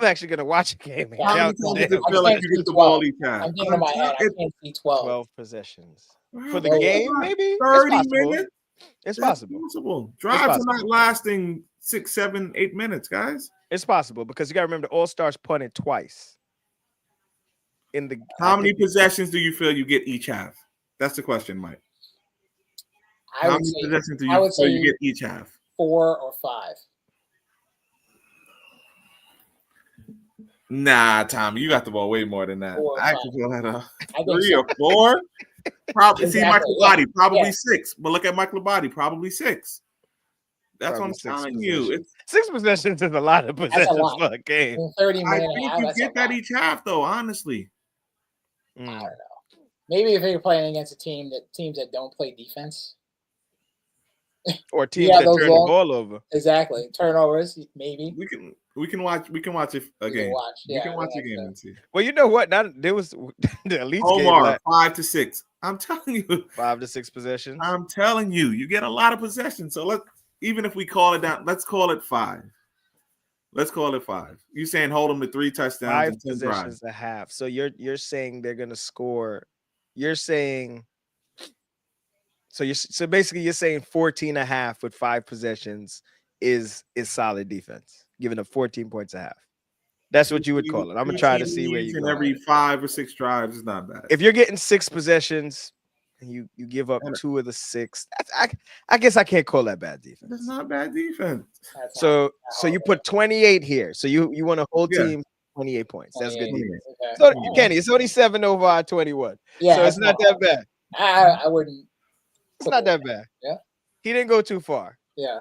actually gonna watch a game. And How many count times the does it damn feel like can't you see get the 12. ball each half? I'm thinking in my head. I can't see 12. 12 possessions Wow, for the Well, game. about Maybe it's 30 possible. minutes. It's That's possible. possible. Drives are possible. not lasting 6, 7, 8 minutes, guys. It's possible because you got to remember the All Stars punted twice. How many possessions do you feel you get each half? That's the question, Mike. I How would many say possessions do I you would feel you say get each half? 4 or 5. Nah, Tommy, you got the ball way more than that. 4 or I 5. actually feel like I think 3 so. or 4. Probably see Exactly, Michael Labate, probably yeah. 6. But look at Michael Labate, probably 6. That's Probably what 6 I'm telling you. possessions. 6 possessions is a lot of That's a possessions lot. for a game. In 30 I minutes, think you that's a get that lot. each half, though. Honestly, I don't know. Maybe if you're playing against a teams that don't play defense. Or teams Yeah, that those turn long- the ball over. Exactly. Turnovers, maybe. we can watch it a We can game. watch. We Yeah, can watch a I think game so. and see. Well, you know what? Now there was the Elite game Omar, 5 to 6. I'm telling you. 5 to 6 possessions. I'm telling you, you get a lot of possessions. So even if we call it down, let's call it 5. Let's call it 5. You saying hold them to 3 touchdowns 5 and 10 possessions drives. a half. So you're saying they're gonna score. You're saying so basically you're saying 14 and a half with 5 possessions is solid defense, giving up 14 points a half. That's what you would call it. I'm gonna try to see where you in go. every 5 or 6 drives is not bad. If you're getting 6 possessions and you give up 2 of the 6, I guess I can't call that bad defense. That's not bad defense. That's So you put 28 here. So you want a whole Yeah. team 28 points. That's good 28. defense. Okay. So Kenny, it's only 7 over our 21. Yeah, So it's not that bad. I wouldn't. It's not that bad. Yeah. He didn't go too far. Yeah.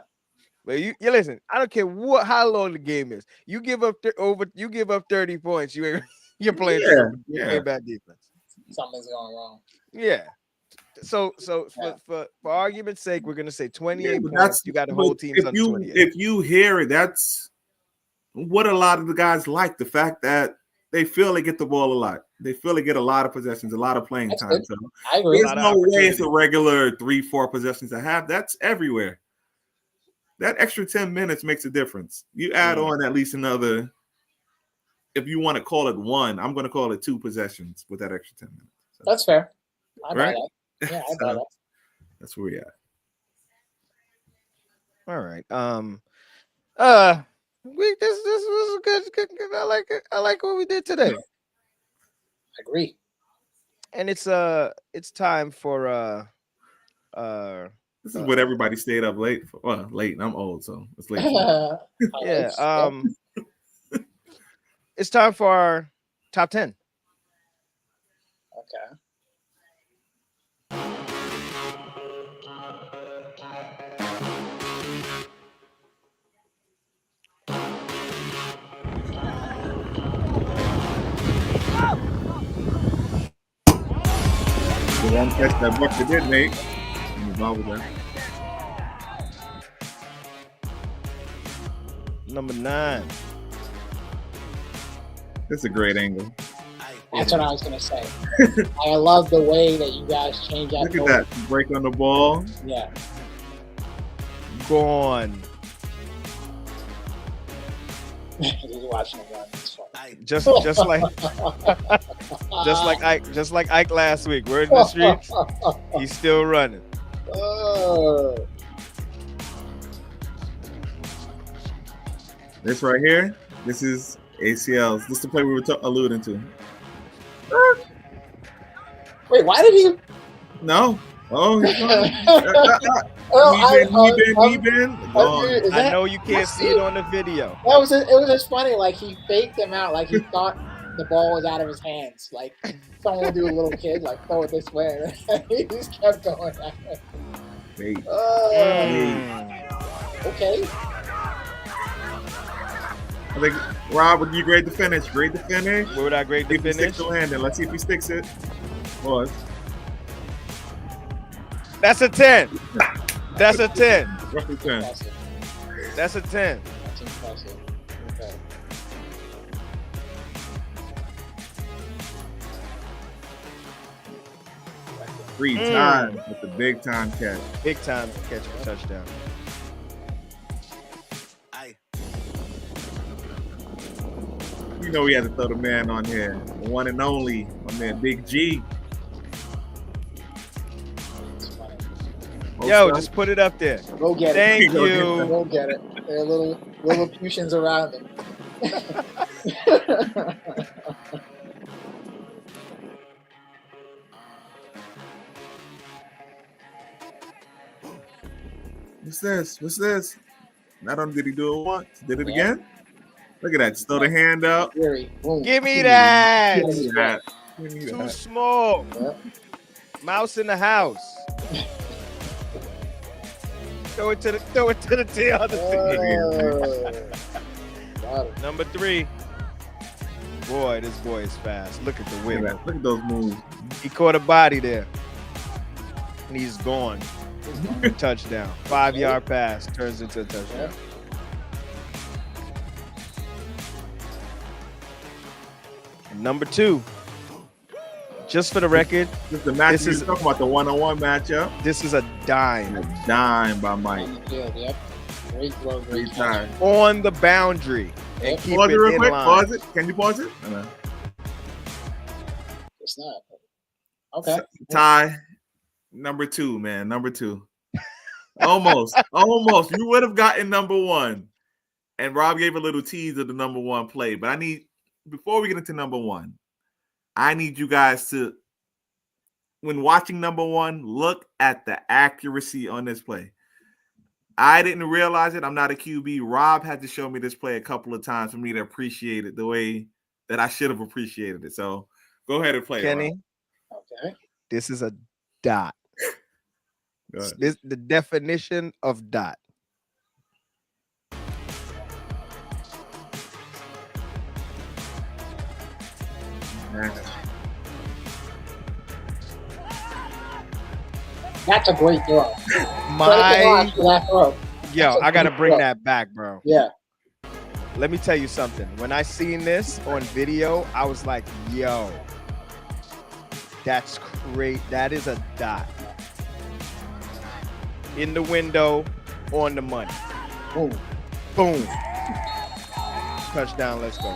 But you listen, I don't care how long the game is. You give up 30 points, you're playing Yeah. bad defense. Something's going wrong. Yeah. So Yeah. for argument's sake, we're gonna say 28 but points. You got the whole team if under you 28. if you hear it, that's what a lot of the guys like. The fact that they feel they get the ball a lot. They feel they get a lot of possessions, a lot of playing That's time. good. So I agree. there's lot of no way it's opportunity. a regular 3-4 possessions to have. That's everywhere. That extra 10 minutes makes a difference. You add on at least another, if you want to call it 1, I'm going to call it 2 possessions with that extra 10 minutes. So, That's fair. I buy Right? that. Yeah, I So, buy that. that's where we at. All right. This was good. I like what we did today. agree. And it's time for This is what everybody stayed up late for. Well, late. I'm old, so it's late. yeah, it's time for our top 10. Okay. The one catch that Bucker did make. And the ball was there. Number 9. That's a great angle. That's what I was gonna say. I love the way that you guys change that. Look at that break on the ball. Yeah. Gone. He's watching it run. It's funny. Just like Ike last week. We're in the streets. He's still running. Oh. This right here. This is ACLs. This is the play we were alluding to. Wait, why did he? No. Oh, he's gone. He been. Gone. I know you can't see it on the video. It was just funny. Like he faked him out. Like he thought the ball was out of his hands. Like someone would do a little kid, like throw it this way. He just kept going. Wait. Okay. I think Rob, would you grade the finish? Grade the finish. Where would I grade the If he finish? sticks the landing, let's see if he sticks it. Pause. That's a 10. That's a 10. Roughly 10. Impressive. That's a 10. That's impressive. Okay. Three times with the big time catch. Big time catch for touchdown. You know we had to throw the man on here. The one and only, my man Big G. It's funny. Yo, just put it up there. Go get Thank it. you. Go get it. There are little cushions around it. What's this? What's this? Not only did he do it once, did it Yeah. again? Look at that. Just throw the hand up. Fury. Boom. Give me that. Give me that. Give me Too that. small. Yep. Mouse in the house. Throw it to the tail of the Got it. Number 3. Boy, this boy is fast. Look at the Look at wiggle. that. Look at those moves. He caught a body there. And he's gone. Touchdown. 5-yard pass turns into a touchdown. Yep. And number 2. Just for the record, This is the match This we is- were talking about, the one-on-one matchup. this is a dime A dime by Mike. On the field. Yep. Great throw. Three Great catch. times. on the boundary and Yep. keep Pause it it real in quick. line. Pause it. Can you pause it? No. It's not. Okay. Ty, number 2, man. Number 2. Almost. Almost. You would have gotten number 1. And Rob gave a little tease of the number 1 play. But before we get into number 1, I need you guys to, when watching number 1, look at the accuracy on this play. I didn't realize it. I'm not a QB. Rob had to show me this play a couple of times for me to appreciate it the way that I should have appreciated it. So go ahead and play Kenny, it. Okay. this is a dot. Go ahead. This the definition of dot. That's a great throw. My For that throw. yo, I gotta bring that back, bro. Yeah. Let me tell you something. When I seen this on video, I was like, yo, that's great. That is a dot. In the window, on the money. Boom. Boom. Touchdown, let's go.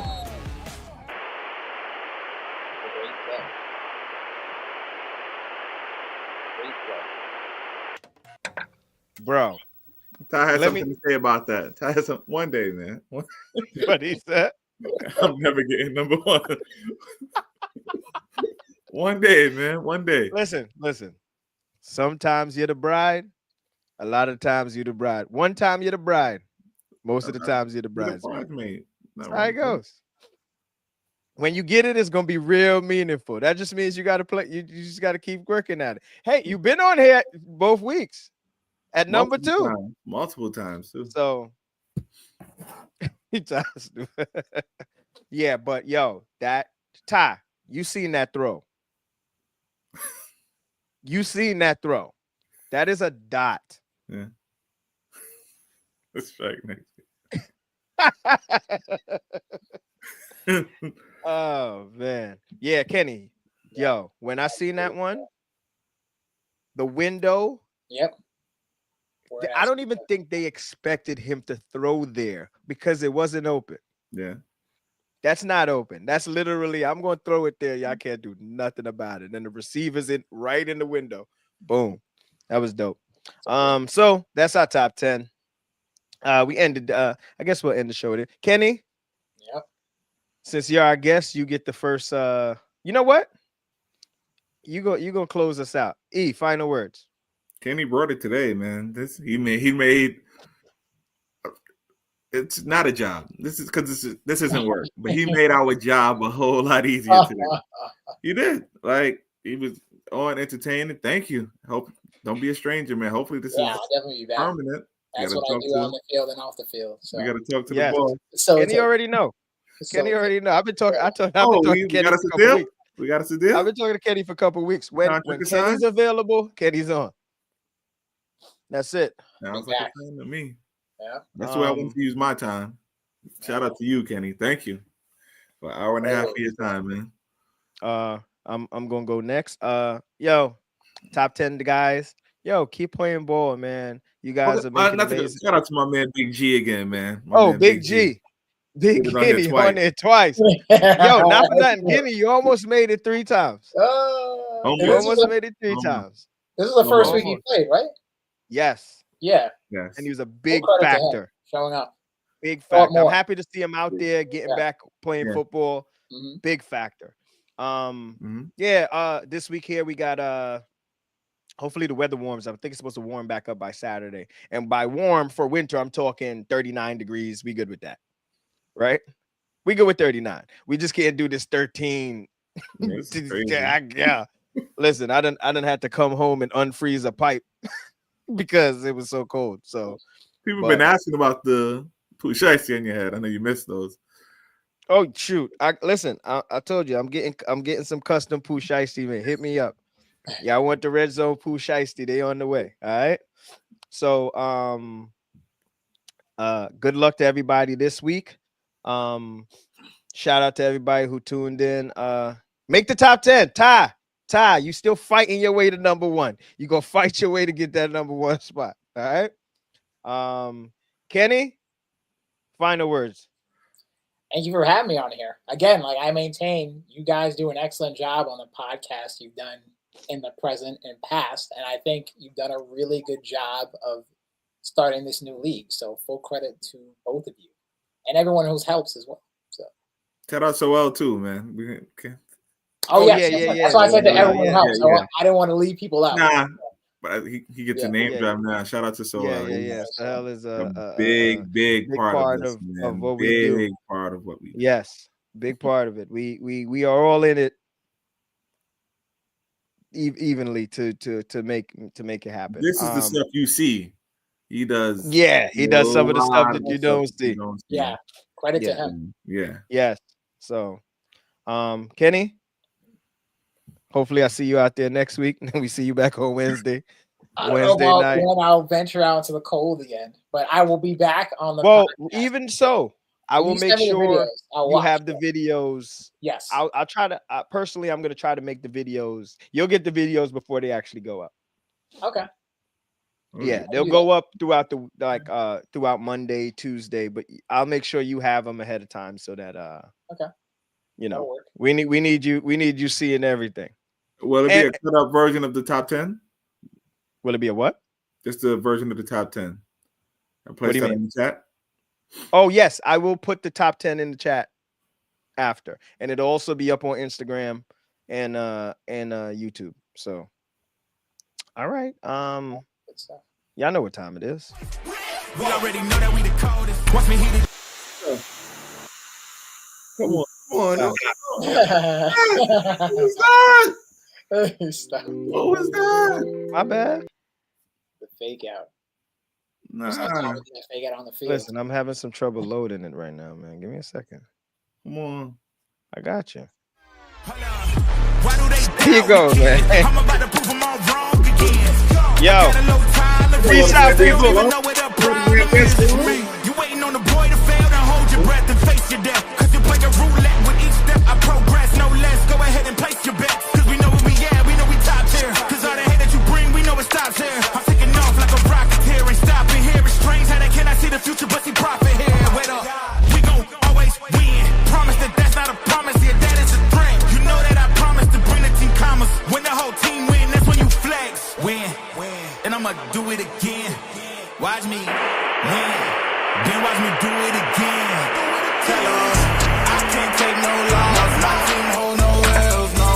Great play. Great play. Bro, Ty has Let something me- to say about that. Ty has one day, man. what he said. I'm never getting number 1. One day, man. One day. Listen. Sometimes you're the bride. A lot of times you're the bride. One time you're the bride. Most of the times you're the You're the bridesmaid. bridesmaid. That's how it goes. When you get it, it's gonna be real meaningful. That just means you gotta play. You just gotta keep working at it. Hey, you've been on here both weeks at number 2. Multiple times too. So he does. Yeah, but yo, that Ty, you seen that throw. You seen that throw. That is a dot. Yeah. That's right. Oh man. Yeah, Kenny. Yo, when I seen that one, the window. Yep. I don't even think they expected him to throw there because it wasn't open. Yeah. That's not open. That's literally, I'm going to throw it there. Y'all can't do nothing about it. And the receiver's right in the window. Boom. That was dope. So that's our top 10. We ended, I guess we'll end the show there. Kenny? Yep. Since you're our guest, you get the first, you know what? You go close us out. E, final words. Kenny brought it today, man. He made it's not a job. This is because this isn't work, but he made our job a whole lot easier today. He did. Like, he was on entertaining. Thank you. Don't be a stranger, man. Hopefully this is I'll definitely be back. permanent. That's what I do on the field and off the field. So we got to talk to the boss. So Kenny already know. Kenny already know. I've been talking. I've been talking to Kenny for a couple weeks. We got us a deal. I've been talking to Kenny for a couple weeks. When Kenny's available, Kenny's on. That's it. Sounds like a plan to me. Yeah. That's where I want to use my time. Shout out to you, Kenny. Thank you for an hour and a half of your time, man. I'm gonna go next. Yo, top 10 guys. Yo, keep playing ball, man. You guys are making amazing. Shout out to my man Big G again, man. Big G. Big Kenny on there twice. Yo, not for nothing. Kenny, you almost made it 3 times. You almost made it 3 times. This is the first week he played, right? Yes. Yeah. Yes. And he was a big factor. Showing up. Big factor. I'm happy to see him out there getting back playing football. Mm-hmm. Big factor. This week here we got hopefully the weather warms up. I think it's supposed to warm back up by Saturday. And by warm for winter, I'm talking 39 degrees. We good with that. Right? We good with 39. We just can't do this 13. Yeah. Listen, I didn't have to come home and unfreeze a pipe because it was so cold. So people have been asking about the pushites in your head. I know you missed those. Oh shoot! I told you I'm getting some custom poo shiesty, man. Hit me up. Yeah, I want the Redzone poo shiesty. They on the way. All right. So good luck to everybody this week. Shout out to everybody who tuned in. Make the top 10. Ty, you still fighting your way to number 1. You gonna fight your way to get that number 1 spot. All right. Kenny, final words. Thank you for having me on here. Again, like I maintain, you guys do an excellent job on the podcast you've done in the present and past. And I think you've done a really good job of starting this new league. So full credit to both of you and everyone who's helps as well. So shout out so well too, man. Yeah. That's why I said to everyone who helps. So I didn't want to leave people out. Nah. But he gets a name drop now. Shout out to Soel. Yeah. Soel is a big part of what we do. Big part of what we do. Yes, big part of it. We are all in it evenly to make it happen. This is the stuff you see. He does. Yeah, he does some of the stuff that you don't see. Yeah, credit to him. Yeah. Yes. So, Kenny. Hopefully, I see you out there next week, and we see you back on Wednesday. Wednesday night. When I'll venture out into the cold again, but I will be back on the. Well, even so, I will make sure you have the videos. Yes, I'll try to. Personally, I'm going to try to make the videos. You'll get the videos before they actually go up. Okay. Yeah, they'll go up throughout throughout Monday, Tuesday, but I'll make sure you have them ahead of time so that okay. You know, we need you seeing everything. Will it be a cut up version of the top 10? Will it be a what? Just a version of the top 10. I place that in the chat. Oh yes, I will put the top 10 in the chat after, and it'll also be up on Instagram. and YouTube. So, all right. Good stuff. Y'all know what time it is. We already know that we the coldest. Watch me hit it. Come on. Stop. What was that? My bad. The fake out. Nah. Fake out on the field. Listen, I'm having some trouble loading it right now, man. Give me a second. Come on. I got you. Why do they Here you go, man. I'm about to prove them all wrong again. Yo. Peace out, people. You waiting on the boy to fail, then hold your breath and face your death. Cause you play a roulette with each step. I progress, no less. Go ahead and place your bets. Cause we know where we at, we know we top tier. Cause all the hate that you bring, we know it stops here. I'm taking off like a rocket here and stopping here. It's strange how they cannot see the future, but see profit here. Wait up, we gon' always win. Promise that that's not a promise, yeah, that is a threat. You know that I promise to bring the team commas. When the whole team win, that's when you flex. Win, and I'ma do it again. Watch me win, then watch me do it again. Tell her, I can't take no loss. My team hold no L's, no.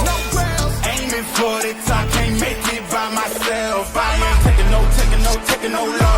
Aiming for the top, can't make it by myself. I ain't taking no loss.